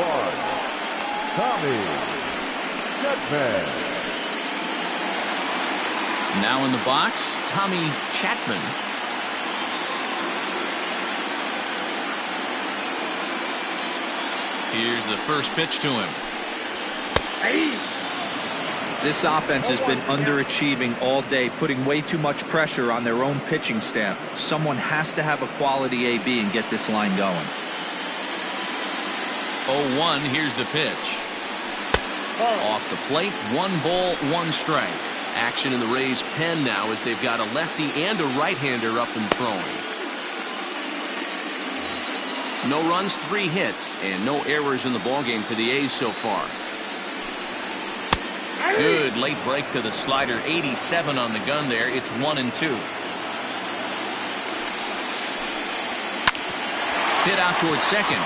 [SPEAKER 3] Tommy Chapman.
[SPEAKER 1] Now in the box, Tommy Chapman. Here's the first pitch to him.
[SPEAKER 4] This offense has been underachieving all day, putting way too much pressure on their own pitching staff. Someone has to have a quality AB and get this line going.
[SPEAKER 1] 0-1, here's the pitch. Off the plate, 1 ball, 1 strike. Action in the Rays' pen now as they've got a lefty and a right-hander up and throwing. No runs, 3 hits, and no errors in the ballgame for the A's so far. Good late break to the slider. 87 on the gun there. It's 1-2. Hit out towards second.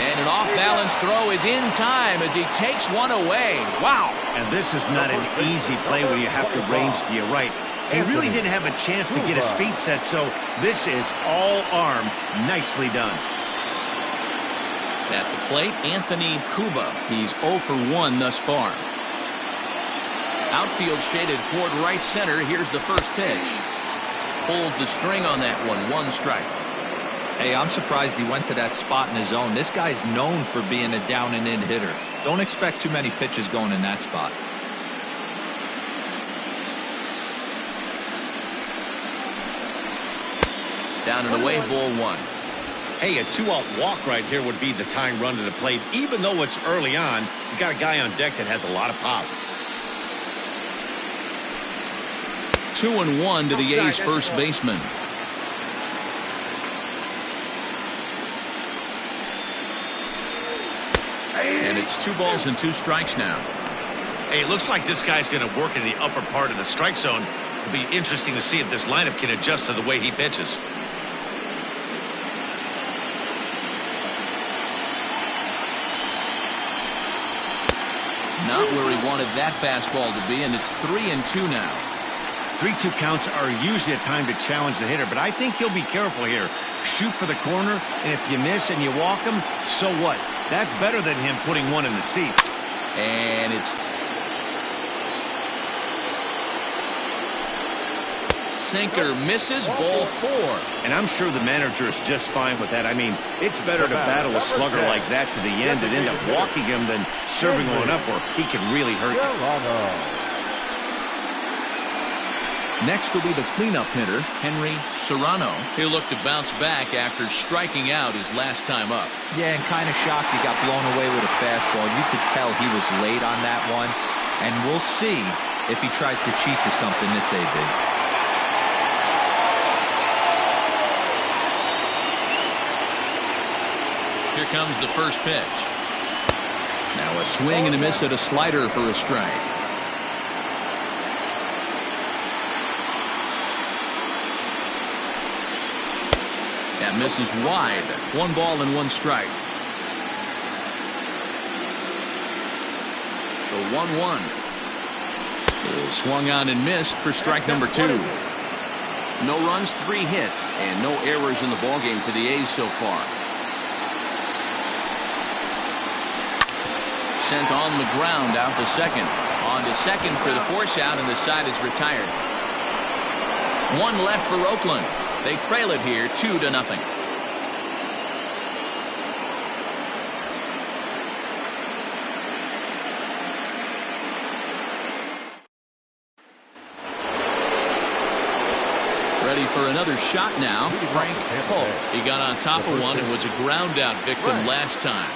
[SPEAKER 1] And an off-balance throw is in time as he takes one away. Wow.
[SPEAKER 2] And this is not an easy play when you have to range to your right. He really didn't have a chance to get his feet set, so this is all arm. Nicely done.
[SPEAKER 1] At the plate, Anthony Cuba. He's 0 for 1 thus far. Outfield shaded toward right center. Here's the first pitch. Pulls the string on that one. 1 strike.
[SPEAKER 4] Hey, I'm surprised he went to that spot in his zone. This guy's known for being a down and in hitter. Don't expect too many pitches going in that spot.
[SPEAKER 1] Down and away, ball 1.
[SPEAKER 5] Hey, a 2-out walk right here would be the tying run to the plate. Even though it's early on, you got a guy on deck that has a lot of pop.
[SPEAKER 1] 2-1 to the A's first baseman. And it's 2 balls and 2 strikes now.
[SPEAKER 5] Hey, it looks like this guy's going to work in the upper part of the strike zone. It'll be interesting to see if this lineup can adjust to the way he pitches. Not where he wanted that fastball to be, and it's 3-2 now.
[SPEAKER 2] 3-2 counts are usually a time to challenge the hitter, but I think he'll be careful here. Shoot for the corner, and if you miss and you walk him, so what? That's better than him putting one in the seats.
[SPEAKER 1] And it's sinker, misses, ball 4.
[SPEAKER 2] And I'm sure the manager is just fine with that. I mean, it's better to battle a slugger like that to the end and end up walking him than serving one up where he can really hurt you.
[SPEAKER 1] Next will be the cleanup hitter, Serrano. He'll look to bounce back after striking out his last time up.
[SPEAKER 4] Yeah, and kind of shocked he got blown away with a fastball. You could tell he was late on that one. And we'll see if he tries to cheat to something this AB.
[SPEAKER 1] Here comes the first pitch. Now a swing and a miss at a slider for a strike. That misses wide. 1 ball and 1 strike. The 1-1 is swung on and missed for strike number 2. No runs, 3 hits, and no errors in the ballgame for the A's so far. Sent on the ground out to second. On to second for the force out, and the side is retired. 1 left for Oakland. They trail it here 2-0. Ready for another shot now. Frank Polk. He got on top of one and was a ground out victim last time.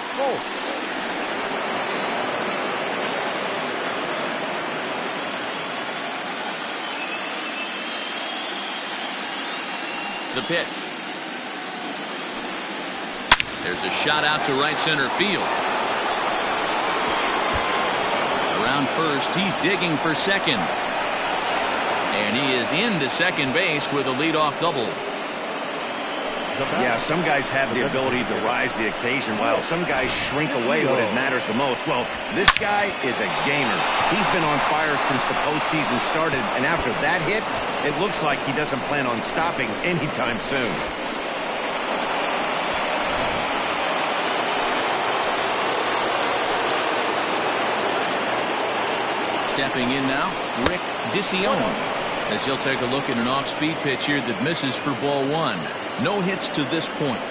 [SPEAKER 1] The pitch. There's a shot out to right center field. Around first, he's digging for second. And he is into second base with a leadoff double.
[SPEAKER 2] Yeah, some guys have the ability to rise to the occasion while some guys shrink away when it matters the most. Well, this guy is a gamer. He's been on fire since the postseason started, and after that hit, it looks like he doesn't plan on stopping anytime soon.
[SPEAKER 1] Stepping in now, Rick Dicione, as he'll take a look at an off-speed pitch here that misses for ball 1. No hits to this point.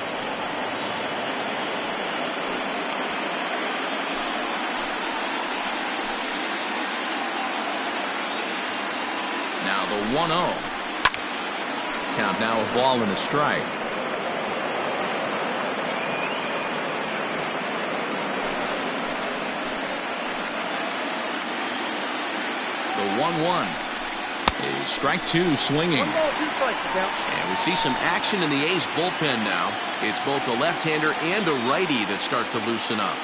[SPEAKER 1] Now the 1-0. Count now a ball and a strike. The 1-1 is strike 2 swinging.
[SPEAKER 6] 1 ball, 2 strikes,
[SPEAKER 1] And we see some action in the A's bullpen now. It's both a left-hander and a righty that start to loosen up.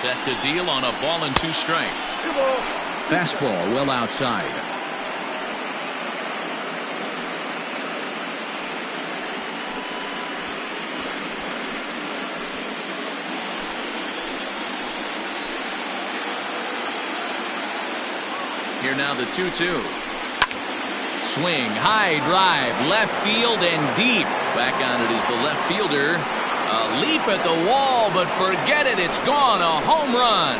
[SPEAKER 1] Set to deal on a ball and 2 strikes. Fastball well outside. Here now the 2-2. Swing, high drive, left field and deep. Back on it is the left fielder. A leap at the wall, but forget it, it's gone. A home run.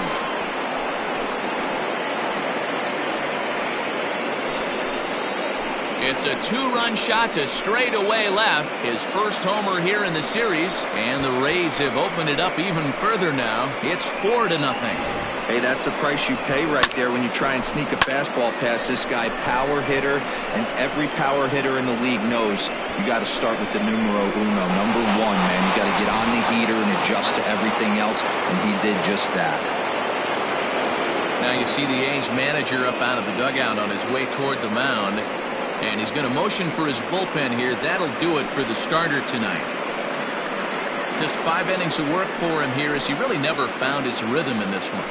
[SPEAKER 1] It's a 2-run shot to straightaway left. His first homer here in the series. And the Rays have opened it up even further now. It's 4-0.
[SPEAKER 4] Hey, that's the price you pay right there when you try and sneak a fastball past this guy. Power hitter, and every power hitter in the league knows you got to start with the numero uno, number 1, man. You got to get on the heater and adjust to everything else, and he did just that.
[SPEAKER 1] Now you see the A's manager up out of the dugout on his way toward the mound, and he's going to motion for his bullpen here. That'll do it for the starter tonight. Just 5 innings of work for him here, as he really never found his rhythm in this one.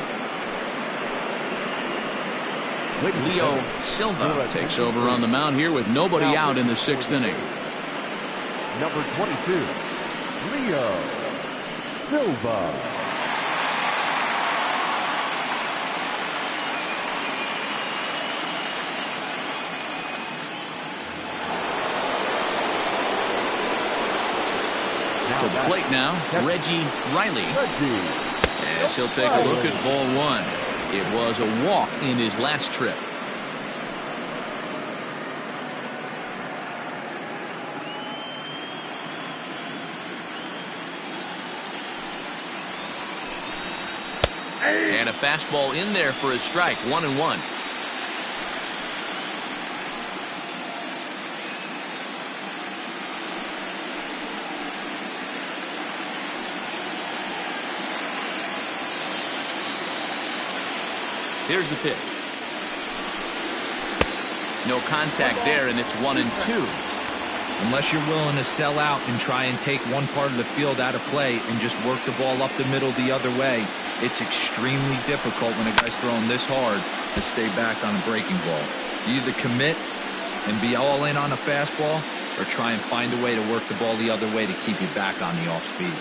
[SPEAKER 1] Leo Silva takes over on the mound here with nobody out in the 6th inning.
[SPEAKER 3] Number 22, Leo Silva.
[SPEAKER 1] To the plate now, Reggie Riley. As he'll take a look at ball one. It was a walk in his last trip. And a fastball in there for a strike, 1-1. Here's the pitch. No contact there, and it's 1-2.
[SPEAKER 4] Unless you're willing to sell out and try and take one part of the field out of play and just work the ball up the middle the other way, it's extremely difficult when a guy's throwing this hard to stay back on a breaking ball. You either commit and be all in on a fastball or try and find a way to work the ball the other way to keep you back on the off speed.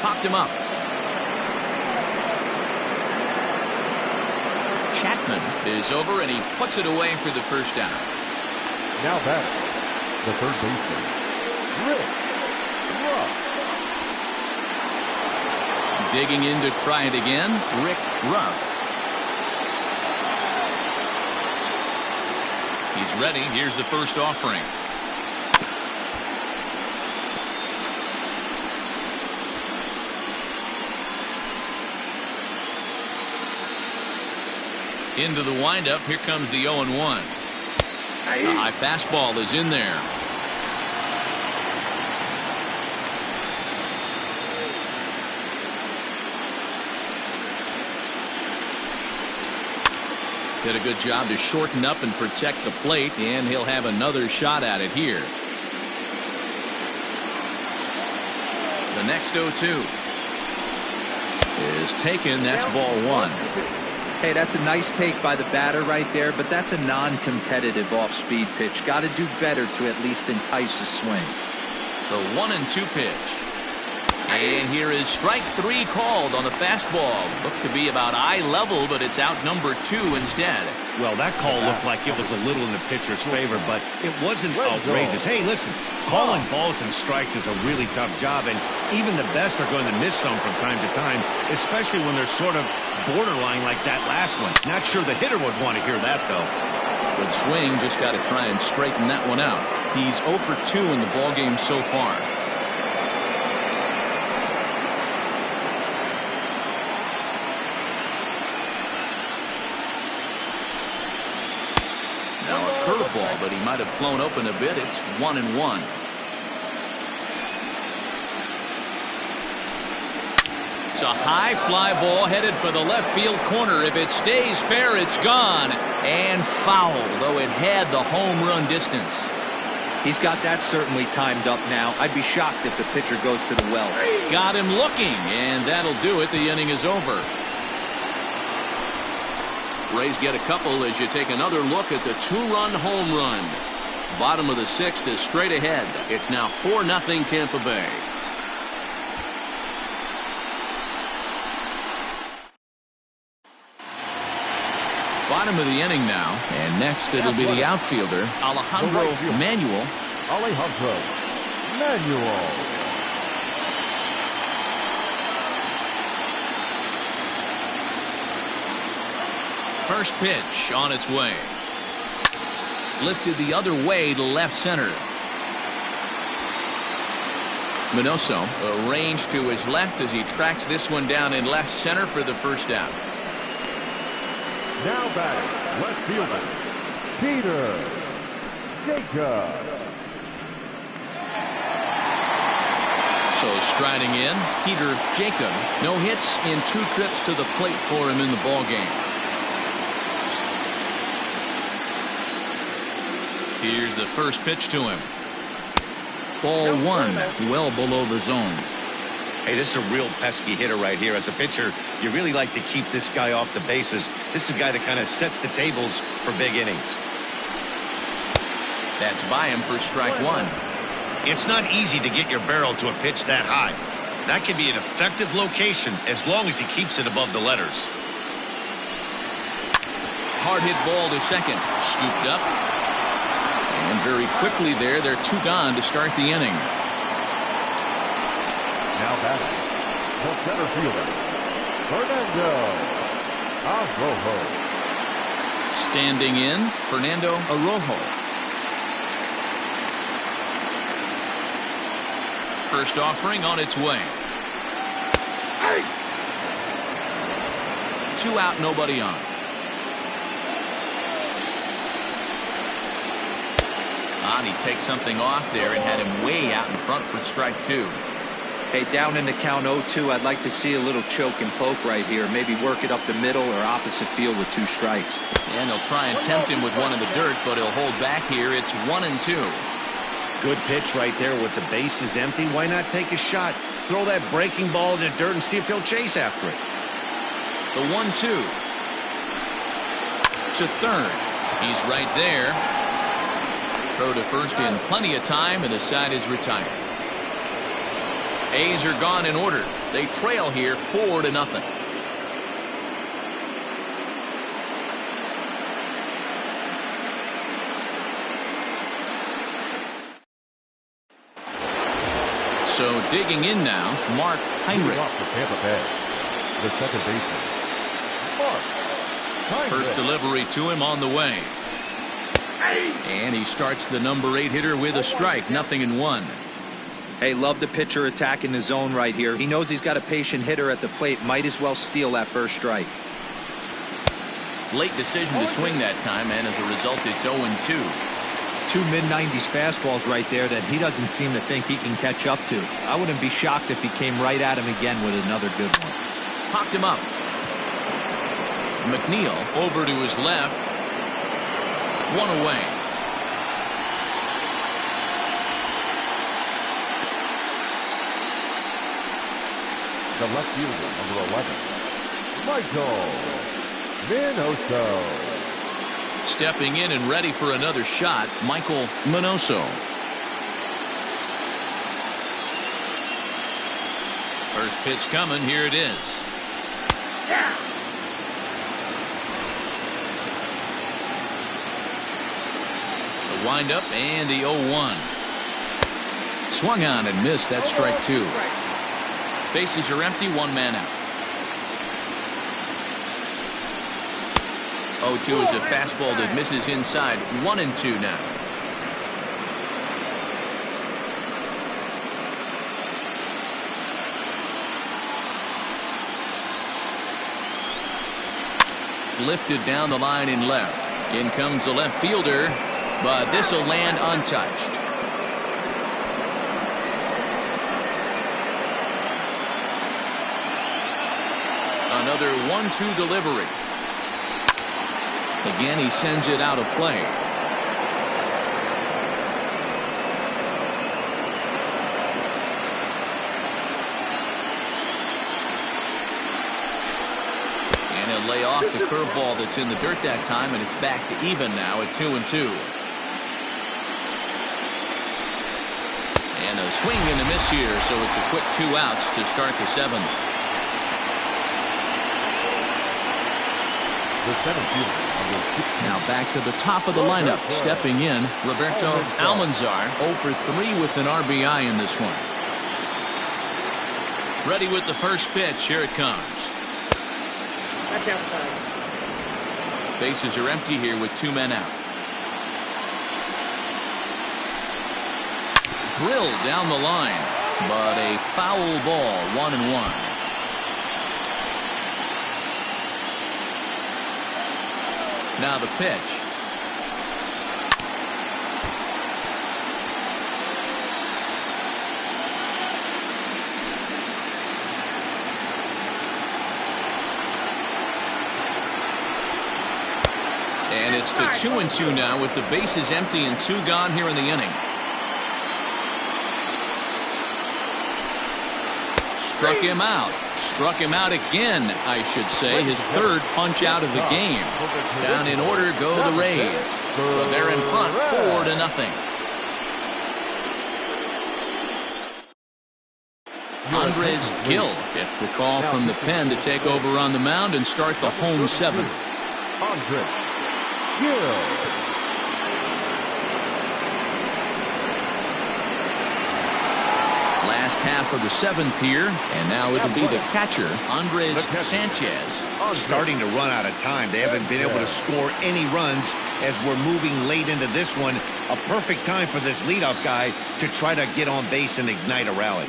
[SPEAKER 1] Popped him up. Chapman is over, and he puts it away for the first down.
[SPEAKER 3] Now batting, the third baseman, Rick Ruff.
[SPEAKER 1] Digging in to try it again, Rick Ruff. He's ready. Here's the first offering. Into the windup. Here comes the 0-1. The high fastball is in there. Did a good job to shorten up and protect the plate, and he'll have another shot at it here. The next 0-2 is taken. That's ball one.
[SPEAKER 4] Hey, that's a nice take by the batter right there, but that's a non-competitive off-speed pitch. Got to do better to at least entice a swing.
[SPEAKER 1] The 1-2 pitch. And here is strike three called on the fastball. Looked to be about eye level, but it's out number 2 instead.
[SPEAKER 2] Well, that call looked like it was a little in the pitcher's favor, but it wasn't outrageous. Hey, listen, calling balls and strikes is a really tough job, and even the best are going to miss some from time to time, especially when they're sort of borderline like that last one. Not sure the hitter would want to hear that, though.
[SPEAKER 1] Good swing, just got to try and straighten that one out. He's 0 for 2 in the ballgame so far. Now a curveball, but he might have flown open a bit. It's 1-1. It's a high fly ball headed for the left field corner. If it stays fair, it's gone. And foul, though it had the home run distance.
[SPEAKER 4] He's got that certainly timed up now. I'd be shocked if the pitcher goes to the well.
[SPEAKER 1] Got him looking, and that'll do it. The inning is over. Rays get a couple as you take another look at the 2-run home run. Bottom of the 6th is straight ahead. It's now 4-0 Tampa Bay. Bottom of the inning now, and next it'll be the outfielder, Alejandro Manuel.
[SPEAKER 3] Alejandro Manuel.
[SPEAKER 1] First pitch on its way. Lifted the other way to left center. Minoso arranged to his left as he tracks this one down in left center for the first out.
[SPEAKER 3] Now batting, left fielder, Peter Jacob.
[SPEAKER 1] So striding in, Peter Jacob. No hits in 2 trips to the plate for him in the ballgame. Here's the first pitch to him. Ball 1, well below the zone.
[SPEAKER 2] Hey, this is a real pesky hitter right here. As a pitcher, you really like to keep this guy off the bases. This is a guy that kind of sets the tables for big innings.
[SPEAKER 1] That's by him for strike 1.
[SPEAKER 5] It's not easy to get your barrel to a pitch that high. That can be an effective location as long as he keeps it above the letters.
[SPEAKER 1] Hard hit ball to second. Scooped up. And very quickly there, they're 2 gone to start the inning.
[SPEAKER 3] Now batting, the center fielder, Fernando Arrojo.
[SPEAKER 1] Standing in, Fernando Arrojo. First offering on its way. 2 out, nobody on. He takes something off there and had him way out in front for strike 2.
[SPEAKER 4] Hey, down in the count 0-2, I'd like to see a little choke and poke right here. Maybe work it up the middle or opposite field with 2 strikes.
[SPEAKER 1] And they'll try and tempt him with one in the dirt, but he'll hold back here. It's 1-2.
[SPEAKER 2] Good pitch right there with the bases empty. Why not take a shot? Throw that breaking ball in the dirt and see if he'll chase after it.
[SPEAKER 1] The 1-2. To third. He's right there. Throw to first in plenty of time, and the side is retired. A's are gone in order. They trail here 4-0. So digging in now, Mark Heinrich.
[SPEAKER 3] Off for Tampa Bay, the second baseman, Mark Heinrich.
[SPEAKER 1] First delivery to him on the way. And he starts the number 8 hitter with a strike. 0-1.
[SPEAKER 4] Hey, love the pitcher attacking the zone right here. He knows he's got a patient hitter at the plate. Might as well steal that first strike.
[SPEAKER 1] Late decision to swing that time, and as a result, it's 0-2.
[SPEAKER 4] 2 mid-90s fastballs right there that he doesn't seem to think he can catch up to. I wouldn't be shocked if he came right at him again with another good one.
[SPEAKER 1] Popped him up. McNeil over to his left. 1 away.
[SPEAKER 3] The left fielder, number 11, Michael Minoso.
[SPEAKER 1] Stepping in and ready for another shot, Michael Minoso. First pitch coming. Here it is. The windup and the 0-1. Swung on and missed. That's strike 2. Bases are empty. 1 man out. 0-2 is a fastball that misses inside. 1-2 now. Lifted down the line in left. In comes the left fielder, but this will land untouched. Another 1-2 delivery. Again, he sends it out of play. And he'll lay off the curveball that's in the dirt that time, and it's back to even now at 2-2. And a swing and a miss here, so it's a quick 2 outs to start the 7th. Now back to the top of the lineup. Stepping in, Roberto Almanzar, 0 for 3 with an RBI in this one. Ready with the first pitch. Here it comes.
[SPEAKER 6] That's outside.
[SPEAKER 1] Bases are empty here with 2 men out. Drilled down the line, but a foul ball. 1-1. Now the pitch. And it's to 2-2 now with the bases empty and 2 gone here in the inning. Struck him out. Struck him out again, I should say. His 3rd punch out of the game. Down in order go the Rays. But they're in front 4-0. Andres Gill gets the call from the pen to take over on the mound and start the home seventh.
[SPEAKER 3] Andres Gill.
[SPEAKER 1] Last half of the seventh here, and now it'll be the catcher, Andres Sanchez.
[SPEAKER 5] Starting to run out of time. They haven't been able to score any runs as we're moving late into this one. A perfect time for this leadoff guy to try to get on base and ignite a rally.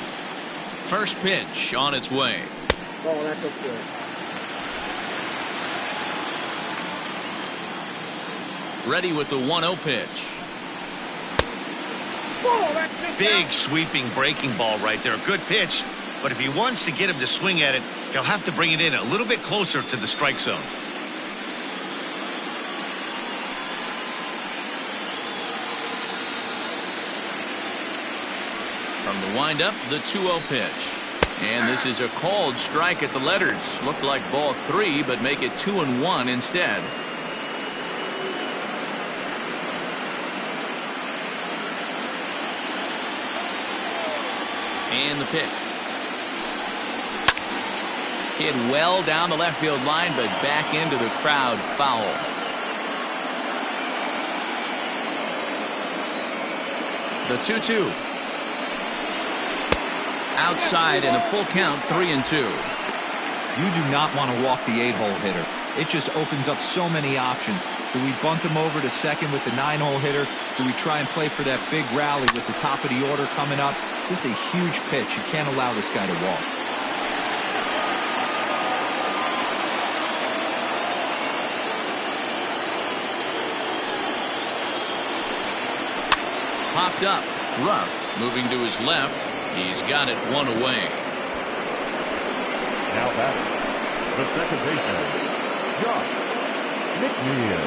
[SPEAKER 1] First pitch on its way.
[SPEAKER 6] Oh, that's okay.
[SPEAKER 1] Ready with the 1-0 pitch.
[SPEAKER 5] Big sweeping breaking ball right there. A good pitch, but if he wants to get him to swing at it, he'll have to bring it in a little bit closer to the strike zone.
[SPEAKER 1] From the windup, the 2-0 pitch. And this is a called strike at the letters. Looked like ball 3, but make it 2-1 instead. And the pitch. Hit well down the left field line, but back into the crowd foul. The 2-2. Outside in a full count, 3-2.
[SPEAKER 4] You do not want to walk the 8-hole hitter. It just opens up so many options. Do we bunt him over to second with the 9-hole hitter? Do we try and play for that big rally with the top of the order coming up? This is a huge pitch. You can't allow this guy to walk.
[SPEAKER 1] Popped up. Ruff moving to his left. He's got it one away.
[SPEAKER 3] Now batting, the second baseman, Josh McNeil.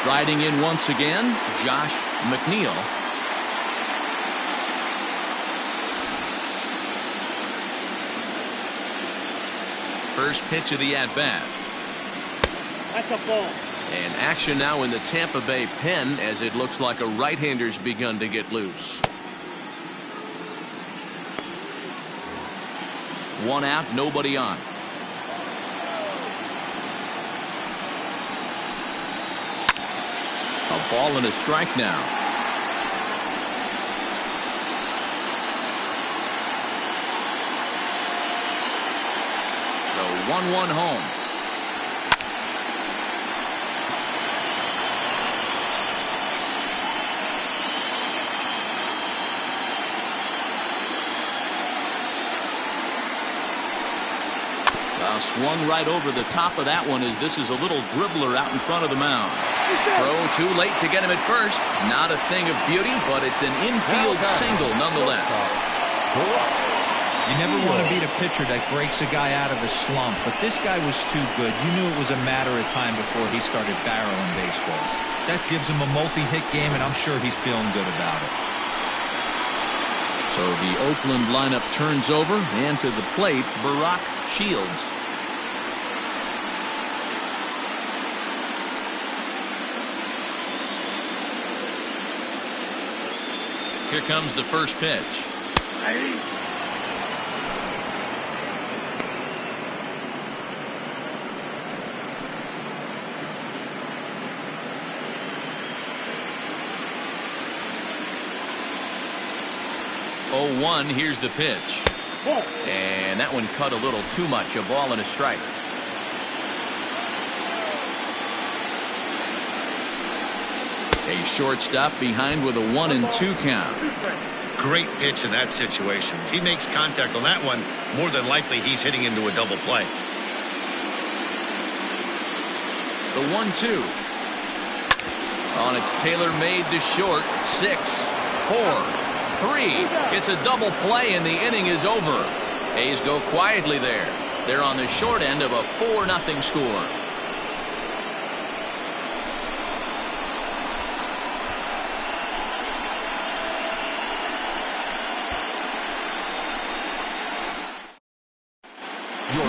[SPEAKER 1] Riding in once again, Josh McNeil. First pitch of the at-bat.
[SPEAKER 6] That's a ball.
[SPEAKER 1] And action now in the Tampa Bay pen as it looks like a right-hander's begun to get loose. One out, nobody on. A ball and a strike now. The 1-1 home. Swung right over the top of that one as this is a little dribbler out in front of the mound. Throw too late to get him at first. Not a thing of beauty, but it's an infield single nonetheless.
[SPEAKER 4] You never want to beat a pitcher that breaks a guy out of a slump, but this guy was too good. You knew it was a matter of time before he started barreling baseballs. That gives him a multi-hit game, and I'm sure he's feeling good about it.
[SPEAKER 1] So the Oakland lineup turns over, and to the plate, Barack Shields. Here comes the first pitch. Oh, 1, here's the pitch. And that one cut a little too much. A ball and a strike. A shortstop behind with a 1-2 count.
[SPEAKER 5] Great pitch in that situation. If he makes contact on that one, more than likely he's hitting into a double play.
[SPEAKER 1] The 1-2. On its tailor-made to short. 6, 4, 3. It's a double play and the inning is over. A's go quietly there. They're on the short end of a 4-0 score.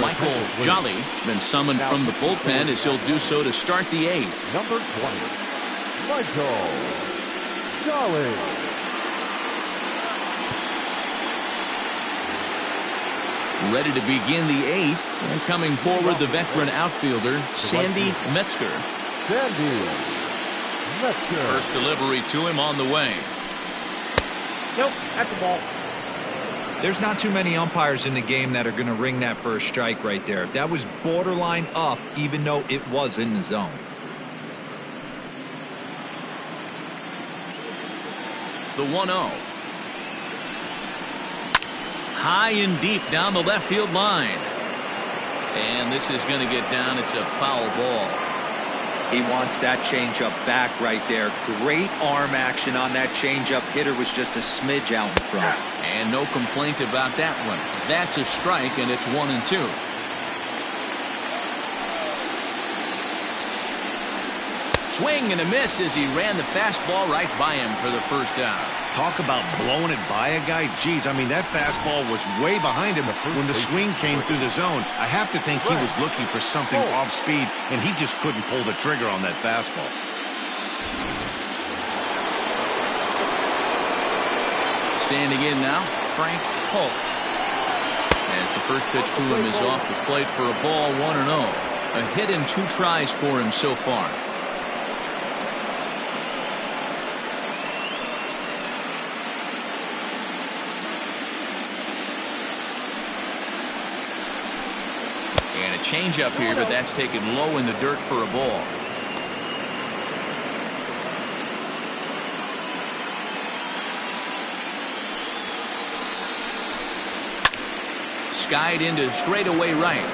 [SPEAKER 1] Michael Jolly has been summoned from the bullpen as he'll do so to start the 8th.
[SPEAKER 3] Number 20, Michael Jolly.
[SPEAKER 1] Ready to begin the 8th. And coming forward, the veteran outfielder, Sandy Metzger.
[SPEAKER 3] Sandy Metzger.
[SPEAKER 1] First delivery to him on the way.
[SPEAKER 6] Nope, that's the ball.
[SPEAKER 4] There's not too many umpires in the game that are going to ring that for a strike right there. That was borderline up, even though it was in the zone.
[SPEAKER 1] The 1-0. High and deep down the left field line. And this is going to get down. It's a foul ball.
[SPEAKER 4] He wants that changeup back right there. Great arm action on that changeup. Hitter was just a smidge out in front.
[SPEAKER 1] And no complaint about that one. That's a strike, and it's 1-2. Swing and a miss as he ran the fastball right by him for the first out.
[SPEAKER 2] Talk about blowing it by a guy. Geez, I mean, that fastball was way behind him when the swing came through the zone. I have to think he was looking for something off speed, and he just couldn't pull the trigger on that fastball.
[SPEAKER 1] Standing in now, Frank Holt. As the first pitch to him is off the plate for a ball, 1-0. A hit in 2 tries for him so far. And a changeup here, but that's taken low in the dirt for a ball. Skied into straightaway right.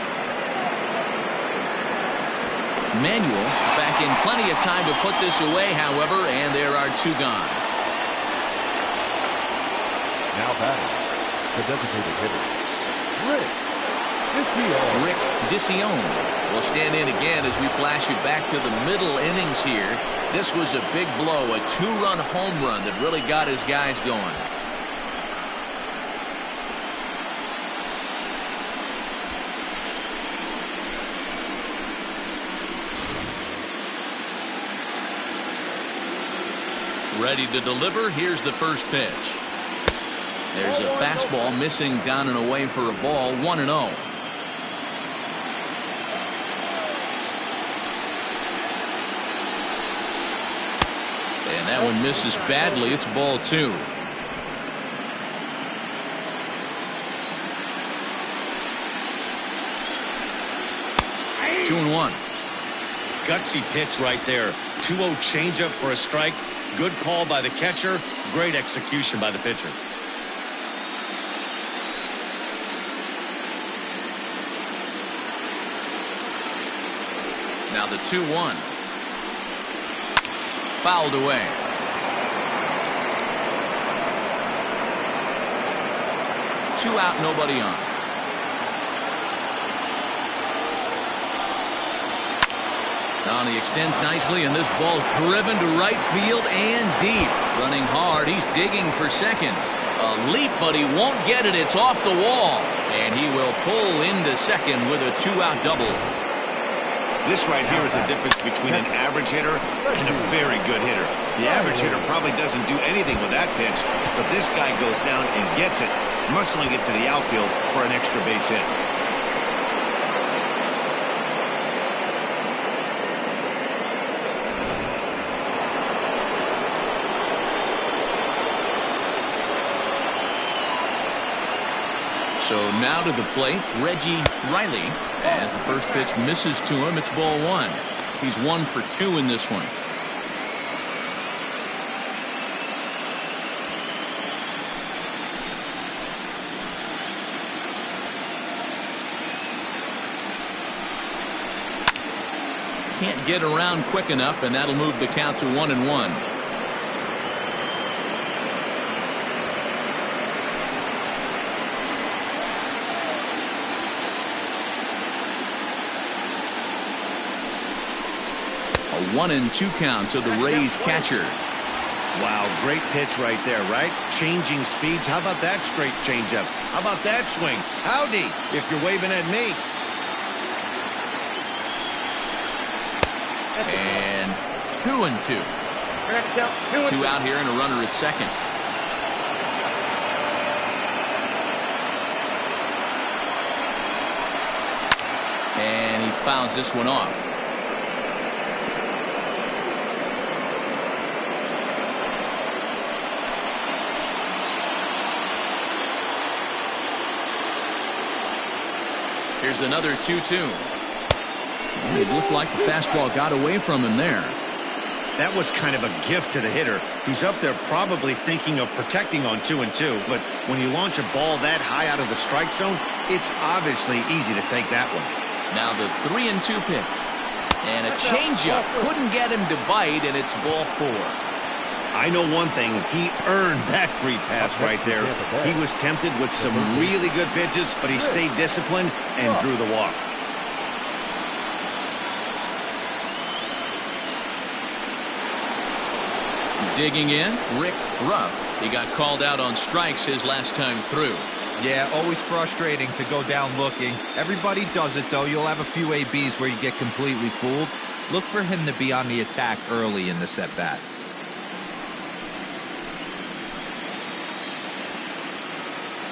[SPEAKER 1] Manuel back in plenty of time to put this away, however, and there are 2 gone.
[SPEAKER 3] Now batting, the designated hitter,
[SPEAKER 1] Rick Dicione will stand in again as we flash it back to the middle innings here. This was a big blow, a 2-run home run that really got his guys going. Ready to deliver. Here's the first pitch. There's a fastball missing down and away for a ball, 1-0. And that one misses badly. It's ball 2. Two and 1.
[SPEAKER 2] Gutsy pitch right there. 2-0 changeup for a strike. Good call by the catcher. Great execution by the pitcher.
[SPEAKER 1] Now the 2-1. Fouled away. Two out, nobody on. Now he extends nicely, and this ball's driven to right field and deep. Running hard, he's digging for second. A leap, but he won't get it. It's off the wall, and he will pull into second with a 2-out double.
[SPEAKER 2] This right here is the difference between an average hitter and a very good hitter. The average hitter probably doesn't do anything with that pitch, but this guy goes down and gets it, muscling it to the outfield for an extra base hit.
[SPEAKER 1] So now to the plate, Reggie Riley. As the first pitch misses to him, it's ball 1. He's 1 for 2 in this one. Can't get around quick enough, and that'll move the count to 1-1. A 1-2 count to the Rays catcher.
[SPEAKER 2] Wow, great pitch right there, right? Changing speeds. How about that straight changeup? How about that swing? Howdy, if you're waving at me.
[SPEAKER 1] And 2-2. 2 out here and a runner at second. fouls this one off. Here's another 2-2. It looked like the fastball got away from him there.
[SPEAKER 2] That was kind of a gift to the hitter. He's up there probably thinking of protecting on 2-2, but when you launch a ball that high out of the strike zone, it's obviously easy to take that one.
[SPEAKER 1] Now the 3-2 pitch. And a changeup. Couldn't get him to bite, and it's ball 4.
[SPEAKER 2] I know one thing. He earned that free pass right there. He was tempted with some really good pitches, but he stayed disciplined and drew the walk.
[SPEAKER 1] Digging in, Rick Ruff. He got called out on strikes his last time through.
[SPEAKER 4] Yeah, always frustrating to go down looking. Everybody does it, though. You'll have a few ABs where you get completely fooled. Look for him to be on the attack early in this at-bat.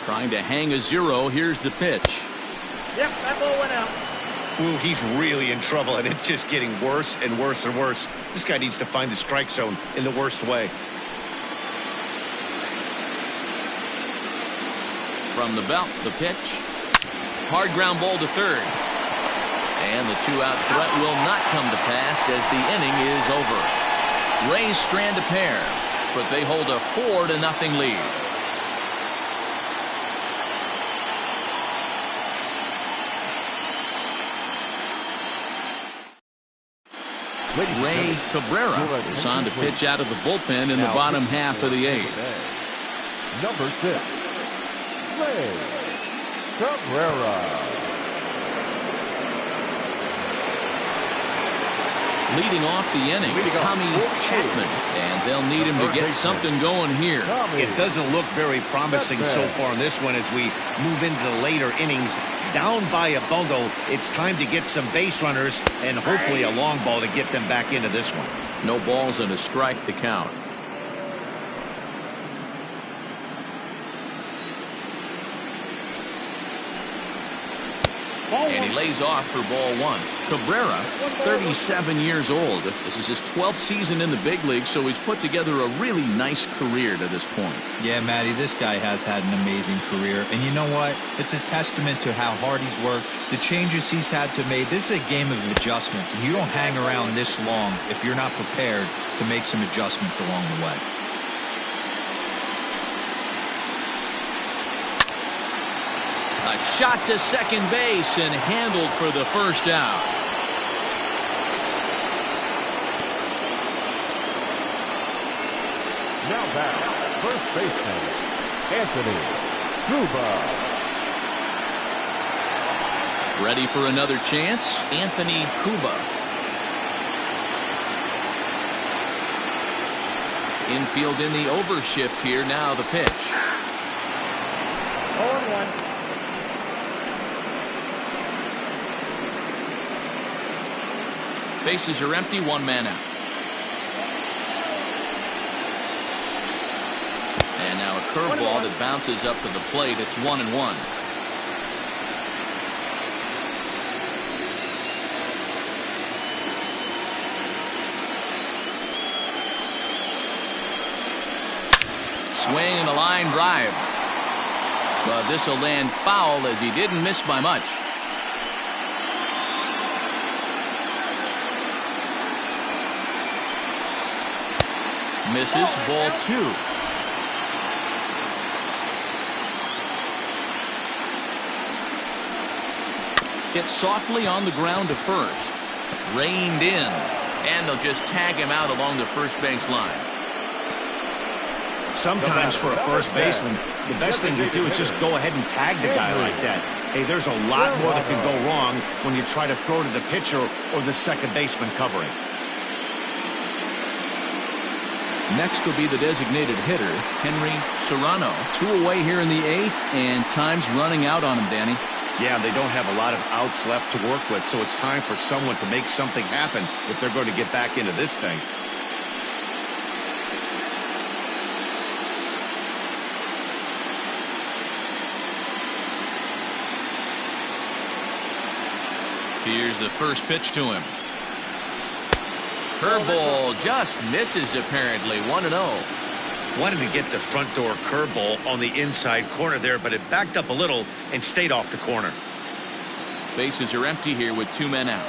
[SPEAKER 1] Trying to hang a 0. Here's the pitch.
[SPEAKER 6] Yep, that ball went out.
[SPEAKER 2] Ooh, he's really in trouble, and it's just getting worse and worse and worse. This guy needs to find the strike zone in the worst way.
[SPEAKER 1] From the belt, the pitch. Hard ground ball to third. And the 2-out threat will not come to pass as the inning is over. Rays strand a pair, but they hold a 4-0 lead. Ray Cabrera is on to pitch out of the bullpen in the bottom half of the 8th.
[SPEAKER 3] Number 6, Ray Cabrera.
[SPEAKER 1] Leading off the inning, Tommy Chapman, and they'll need him to get something going here.
[SPEAKER 2] It doesn't look very promising so far in this one as we move into the later innings. Down by a bundle, it's time to get some base runners and hopefully a long ball to get them back into this one.
[SPEAKER 1] No balls and a strike to count. And he lays off for ball 1. Cabrera, 37 years old. This is his 12th season in the big league, so he's put together a really nice career to this point.
[SPEAKER 4] Yeah, Matty, this guy has had an amazing career. And you know what? It's a testament to how hard he's worked, the changes he's had to make. This is a game of adjustments, and you don't hang around this long if you're not prepared to make some adjustments along the way.
[SPEAKER 1] A shot to second base and handled for the first out.
[SPEAKER 3] Now back, first baseman, Anthony Silva.
[SPEAKER 1] Ready for another chance, Anthony Cuba. Infield in the overshift here. Now the pitch.
[SPEAKER 6] 0-1.
[SPEAKER 1] Bases are empty, 1 man out. And now a curveball that bounces up to the plate. It's 1-1. Swing and a line drive. But this will land foul as he didn't miss by much. Misses, ball 2. Gets softly on the ground to first. Reined in. And they'll just tag him out along the first base line.
[SPEAKER 2] Sometimes for a first baseman, the best thing to do is just go ahead and tag the guy like that. Hey, there's a lot more that can go wrong when you try to throw to the pitcher or the second baseman covering.
[SPEAKER 1] Next will be the designated hitter, Henry Serrano. 2 away here in the 8th, and time's running out on him, Danny.
[SPEAKER 2] Yeah, they don't have a lot of outs left to work with, so it's time for someone to make something happen if they're going to get back into this thing.
[SPEAKER 1] Here's the first pitch to him. Curveball just misses apparently. 1-0.
[SPEAKER 2] Wanted to get the front door curveball on the inside corner there, but it backed up a little and stayed off the corner.
[SPEAKER 1] Bases are empty here with 2 men out.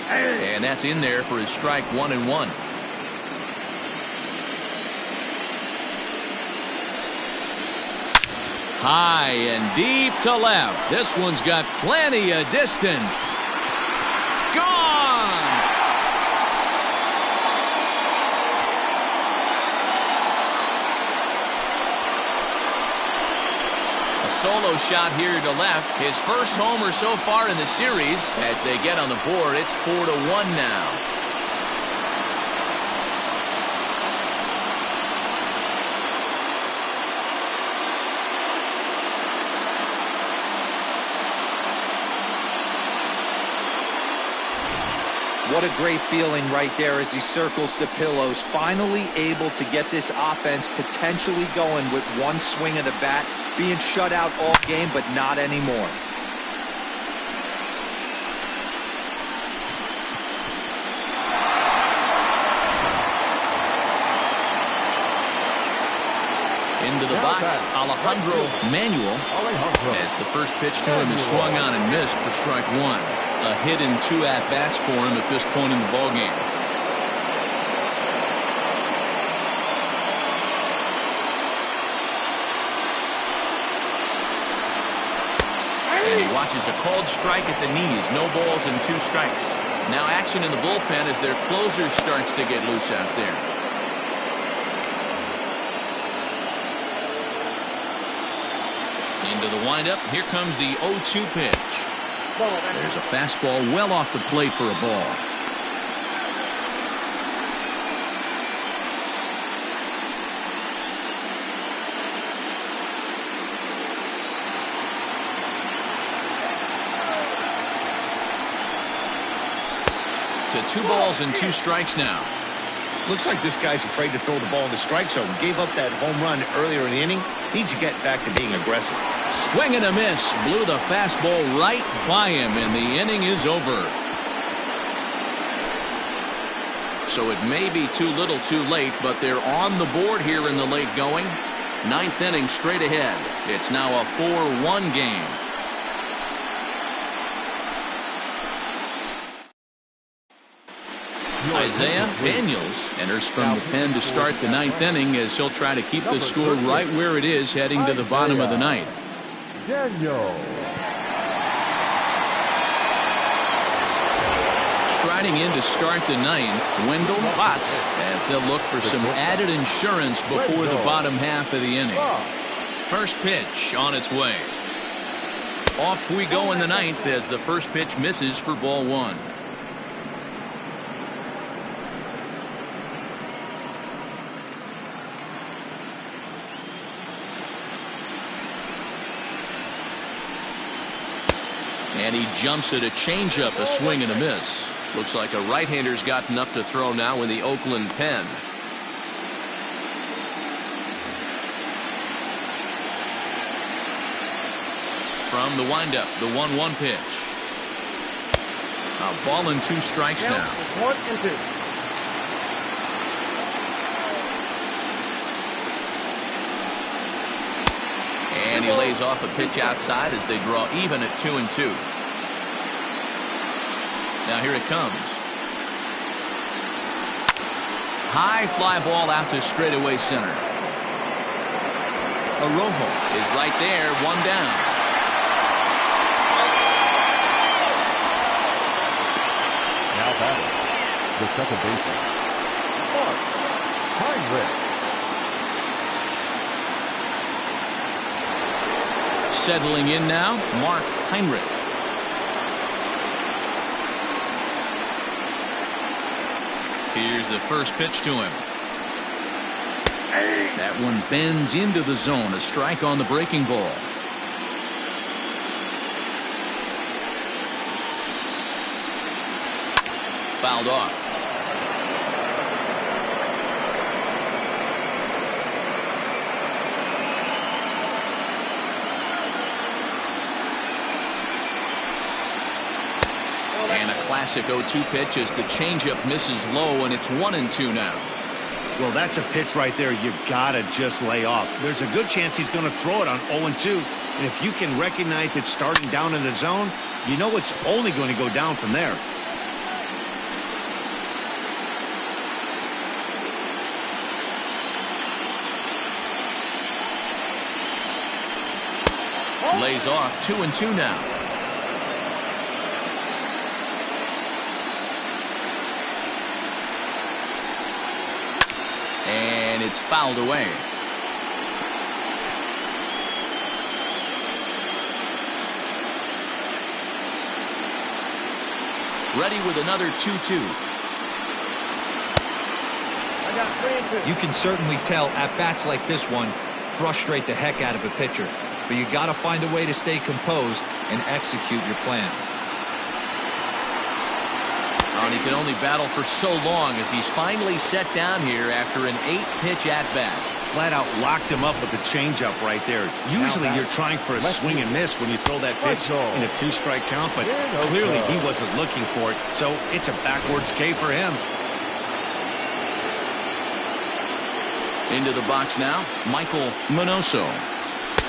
[SPEAKER 1] And that's in there for his strike. 1-1. High and deep to left. This one's got plenty of distance. Gone! A solo shot here to left. His first homer so far in the series. As they get on the board, it's 4-1 now.
[SPEAKER 4] What a great feeling right there as he circles the pillows. Finally able to get this offense potentially going with one swing of the bat. Being shut out all game, but not anymore.
[SPEAKER 1] Into the box, Alejandro Manuel. As the first pitch to him is swung on and missed for strike 1. A hit and 2 at-bats for him at this point in the ballgame. And he watches a called strike at the knees. No balls and 2 strikes. Now action in the bullpen as their closer starts to get loose out there. Into the windup. Here comes the 0-2 pitch. There's a fastball well off the plate for a ball. To 2 balls and 2 strikes now.
[SPEAKER 2] Looks like this guy's afraid to throw the ball in the strike zone. Gave up that home run earlier in the inning. Needs to get back to being aggressive.
[SPEAKER 1] Swing and a miss. Blew the fastball right by him, and the inning is over. So it may be too little too late, but they're on the board here in the late going. 9th inning straight ahead. It's now a 4-1 game. Isaiah Daniels enters from the pen to start the 9th inning as he'll try to keep the score right where it is heading to the bottom of the 9th. Striding in to start the 9th, Wendell Potts, as they'll look for some added insurance before the bottom half of the inning. First pitch on its way. Off we go in the 9th as the first pitch misses for ball 1. And he jumps at a changeup, a swing and a miss. Looks like a right-hander's gotten up to throw now in the Oakland pen. From the windup, the 1-1 pitch. A ball and 2 strikes now.
[SPEAKER 6] 1 and 2.
[SPEAKER 1] And he lays off a pitch outside as they draw even at 2-2. Now here it comes. High fly ball out to straightaway center. Arrojo is right there, 1 down.
[SPEAKER 3] Now batting, the second baseman, Mark Heinrich.
[SPEAKER 1] Settling in now, Mark Heinrich. Here's the first pitch to him. That one bends into the zone. A strike on the breaking ball. Fouled off. classic 0-2 pitch as the changeup misses low, and it's 1-2 now.
[SPEAKER 2] Well, that's a pitch right there you gotta just lay off. There's a good chance he's going to throw it on 0-2. And if you can recognize it starting down in the zone, you know it's only going to go down from there.
[SPEAKER 1] Lays off 2-2 now. And it's fouled away. Ready with another 2-2.
[SPEAKER 6] I got 3-2.
[SPEAKER 4] You can certainly tell at-bats like this one frustrate the heck out of a pitcher. But you got to find a way to stay composed and execute your plan.
[SPEAKER 1] And he can only battle for so long as he's finally set down here after an 8-pitch at-bat.
[SPEAKER 2] Flat out locked him up with the changeup right there. Usually you're trying for a swing and miss when you throw that pitch in a 2-strike count, but clearly he wasn't looking for it, so it's a backwards K for him.
[SPEAKER 1] Into the box now, Michael Minoso.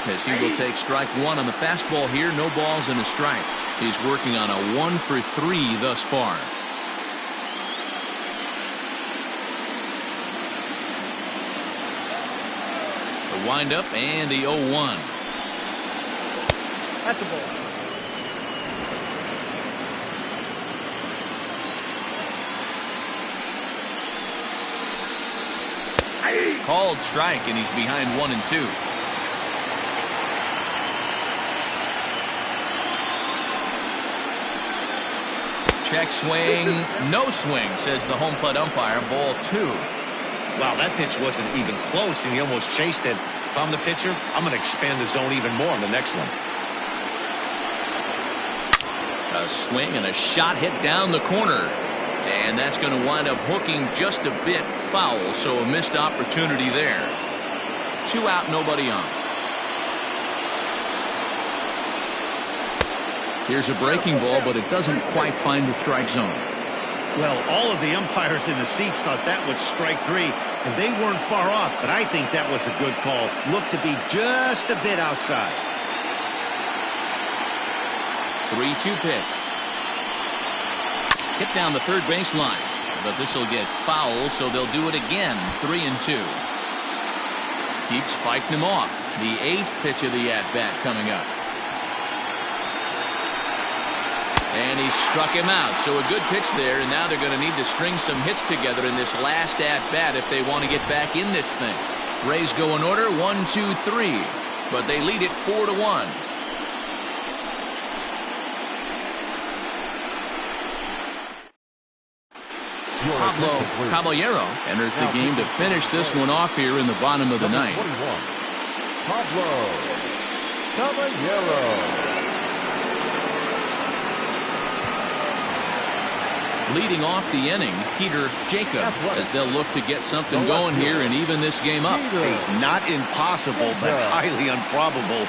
[SPEAKER 1] As he will take strike one on the fastball here. No balls and a strike. He's working on a 1-for-3 thus far. The windup and the 0-1.
[SPEAKER 6] That's the ball.
[SPEAKER 1] Called strike, and he's behind 1-2. Check swing, no swing, says the home plate umpire. Ball 2.
[SPEAKER 2] Wow, that pitch wasn't even close, and he almost chased it. If I'm the pitcher, I'm going to expand the zone even more on the next one.
[SPEAKER 1] A swing and a shot hit down the corner. And that's going to wind up hooking just a bit foul, so a missed opportunity there. 2 out, nobody on. Here's a breaking ball, but it doesn't quite find the strike zone.
[SPEAKER 2] Well, all of the umpires in the seats thought that was strike 3, and they weren't far off, but I think that was a good call. Looked to be just a bit outside.
[SPEAKER 1] 3-2 pitch. Hit down the third baseline, but this will get foul, so they'll do it again. 3-2. Keeps fighting him off. The 8th pitch of the at-bat coming up. And he struck him out, so a good pitch there, and now they're going to need to string some hits together in this last at-bat if they want to get back in this thing. Rays go in order, 1, 2, 3, but they lead it 4-1. Pablo Caballero enters the game to finish this one off here in the bottom of the ninth.
[SPEAKER 3] Pablo Caballero.
[SPEAKER 1] Leading off the inning, Peter Jacob, as they'll look to get something going here and even this game up.
[SPEAKER 2] Hey, not impossible, but highly improbable.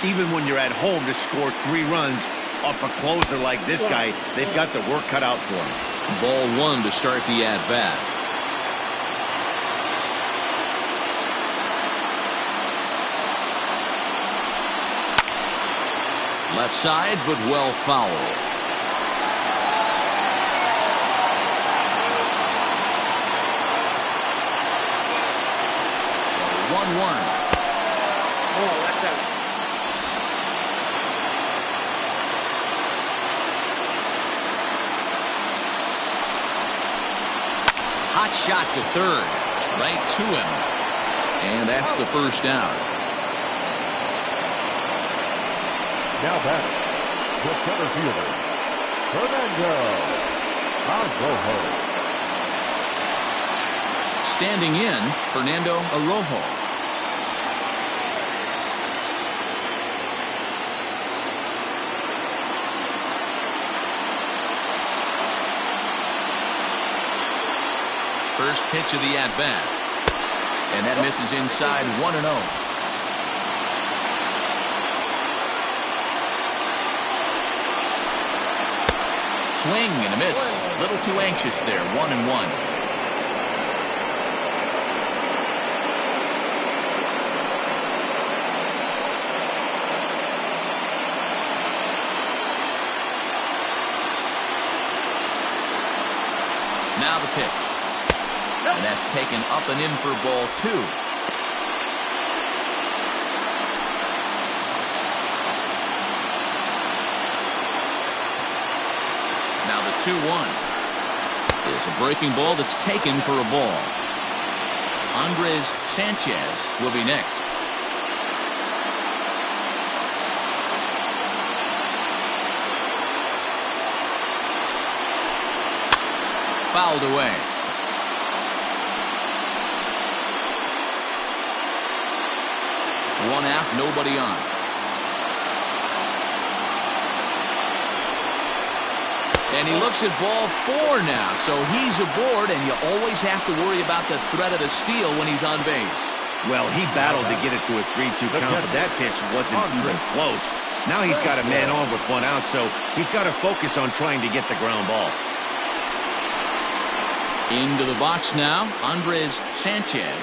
[SPEAKER 2] Even when you're at home to score 3 runs off a closer like this guy, they've got the work cut out for him.
[SPEAKER 1] Ball 1 to start the at-bat. Left side, but well fouled. Hot shot to third, right to him, and that's the first down.
[SPEAKER 3] Now back, the center fielder, Fernando Arrojo.
[SPEAKER 1] Standing in, Fernando Arrojo. First pitch of the at-bat. And that misses inside 1-0. Swing and a miss. A little too anxious there. 1-1. Now the pitch. And that's taken up and in for ball 2. Now the 2-1. There's a breaking ball that's taken for a ball. Andres Sanchez will be next. Fouled away. One out, nobody on. And he looks at ball 4 now, so he's aboard, and you always have to worry about the threat of the steal when he's on base.
[SPEAKER 2] Well, he battled to get it to a 3-2 count, but that pitch wasn't even close. Now he's got a man on with 1 out, so he's got to focus on trying to get the ground ball.
[SPEAKER 1] Into the box now, Andres Sanchez.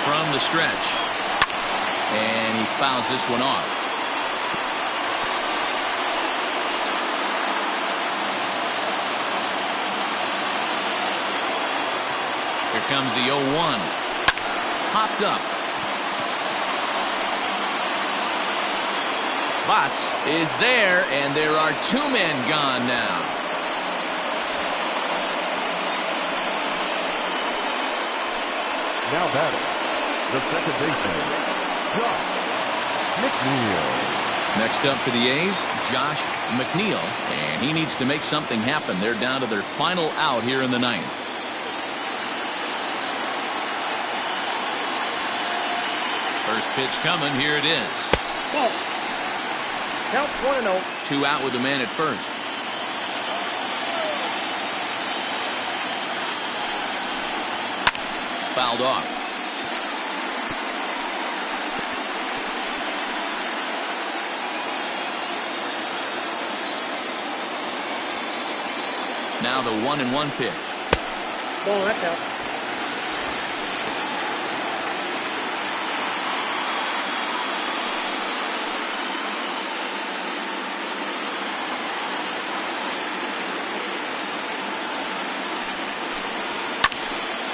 [SPEAKER 1] From the stretch. And he fouls this one off. Here comes the 0-1. Popped up. Botts is there, and there are 2 men gone now.
[SPEAKER 3] Now batting, the second baseman, Josh McNeil.
[SPEAKER 1] Next up for the A's, Josh McNeil, and he needs to make something happen. They're down to their final out here in the 9th. First pitch coming. Here it is.
[SPEAKER 6] Ball. Counts 1-0.
[SPEAKER 1] 2 out with the man at first. Fouled off. Now the 1-1 pitch.
[SPEAKER 6] Ball, that's out.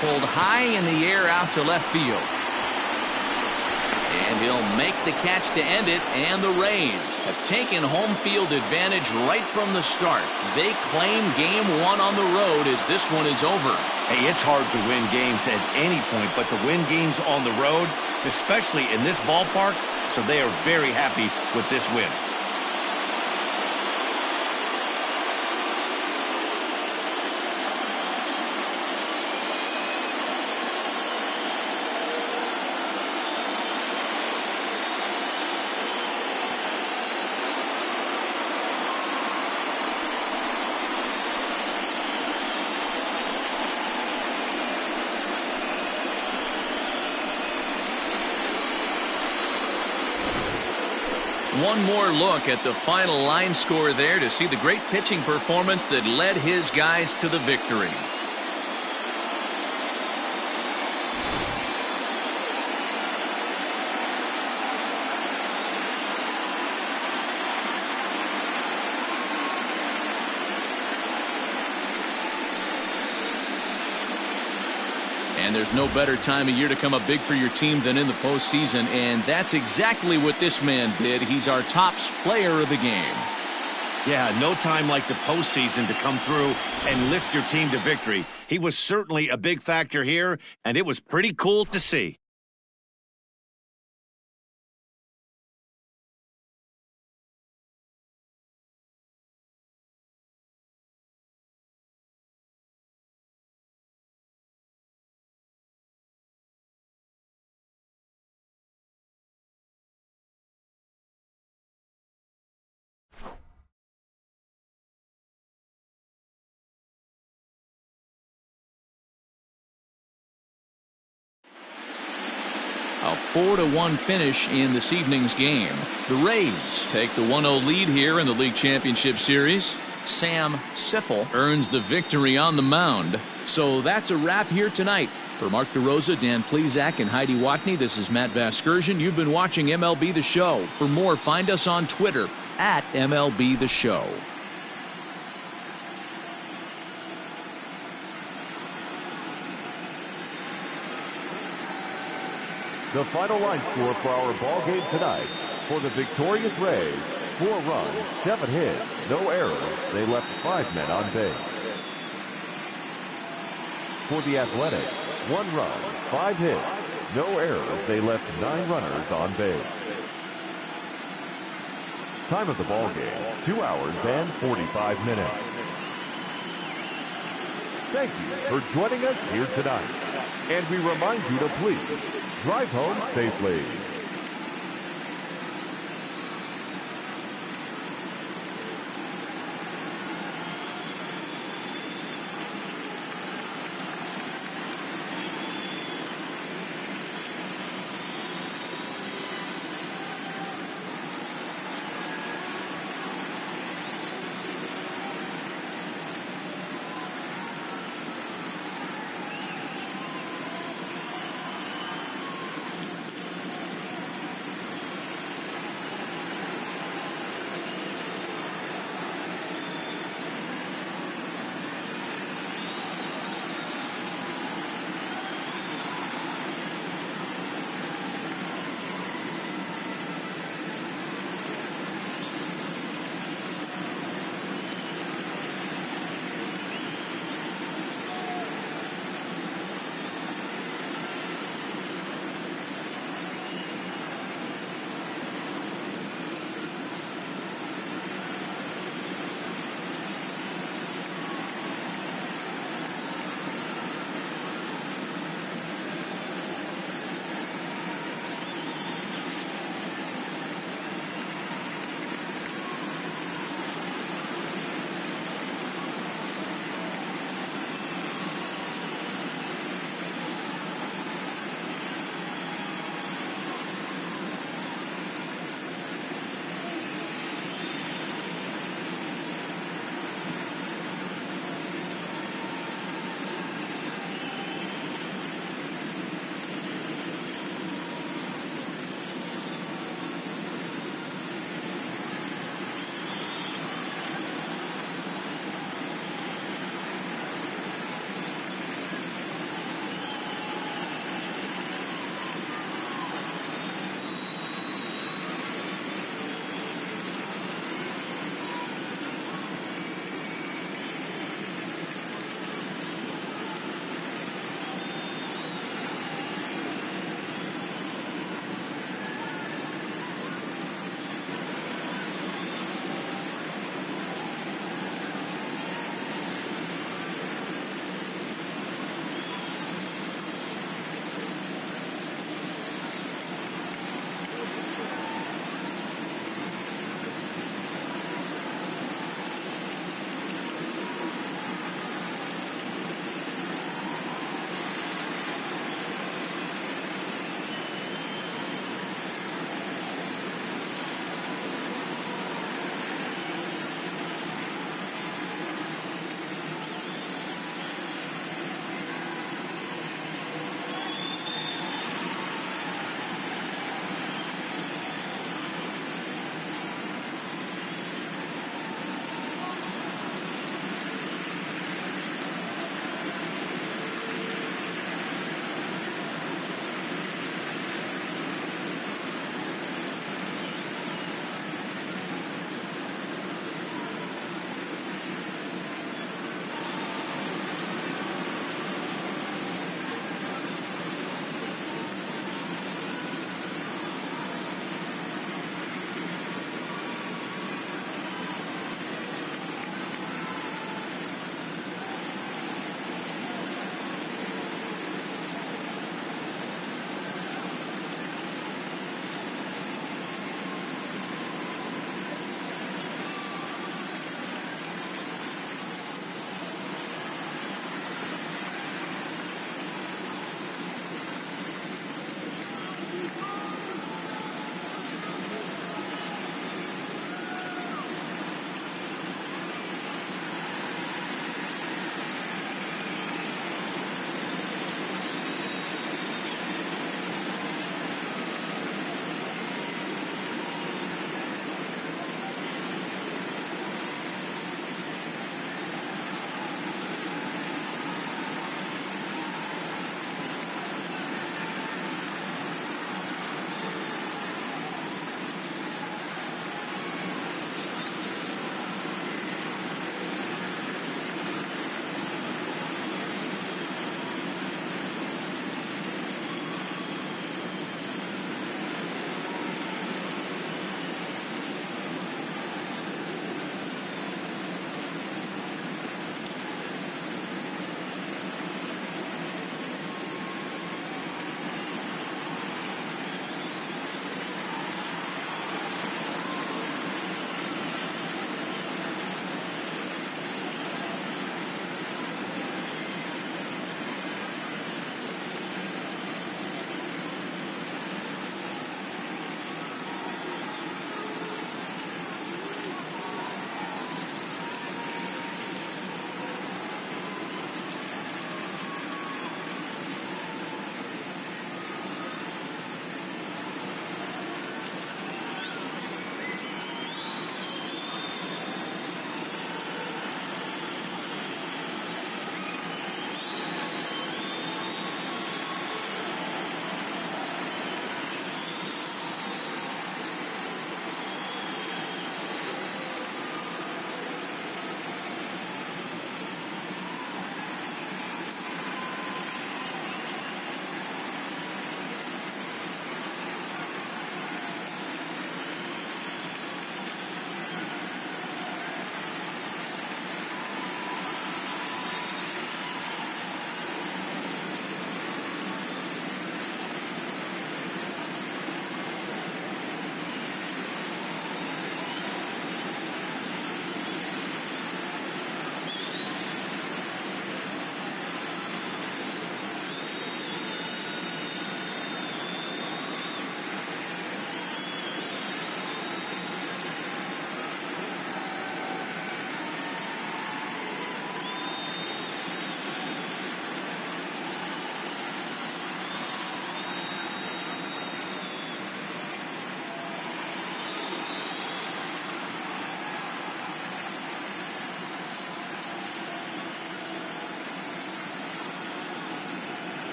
[SPEAKER 1] Pulled high in the air out to left field. And he'll make the catch to end it, and the Rays have taken home field advantage right from the start. They claim game 1 on the road as this one is over.
[SPEAKER 2] Hey, it's hard to win games at any point, but to win games on the road, especially in this ballpark, so they are very happy with this win.
[SPEAKER 1] One more look at the final line score there to see the great pitching performance that led his guys to the victory. And there's no better time of year to come up big for your team than in the postseason, and that's exactly what this man did. He's our top player of the game.
[SPEAKER 2] Yeah, no time like the postseason to come through and lift your team to victory. He was certainly a big factor here, and it was pretty cool to see.
[SPEAKER 1] A 4-1 finish in this evening's game. The Rays take the 1-0 lead here in the League Championship Series. Sam Siffel earns the victory on the mound. So that's a wrap here tonight. For Mark DeRosa, Dan Plesac, and Heidi Watney, this is Matt Vasgersian. You've been watching MLB The Show. For more, find us on Twitter at MLB The Show.
[SPEAKER 3] The final line score for our ball game tonight: for the victorious Rays, 4 runs, 7 hits, no errors. They left 5 men on base. For the Athletics, 1 run, 5 hits, no errors. They left 9 runners on base. Time of the ball game: 2 hours and 45 minutes. Thank you for joining us here tonight, and we remind you to please drive home safely.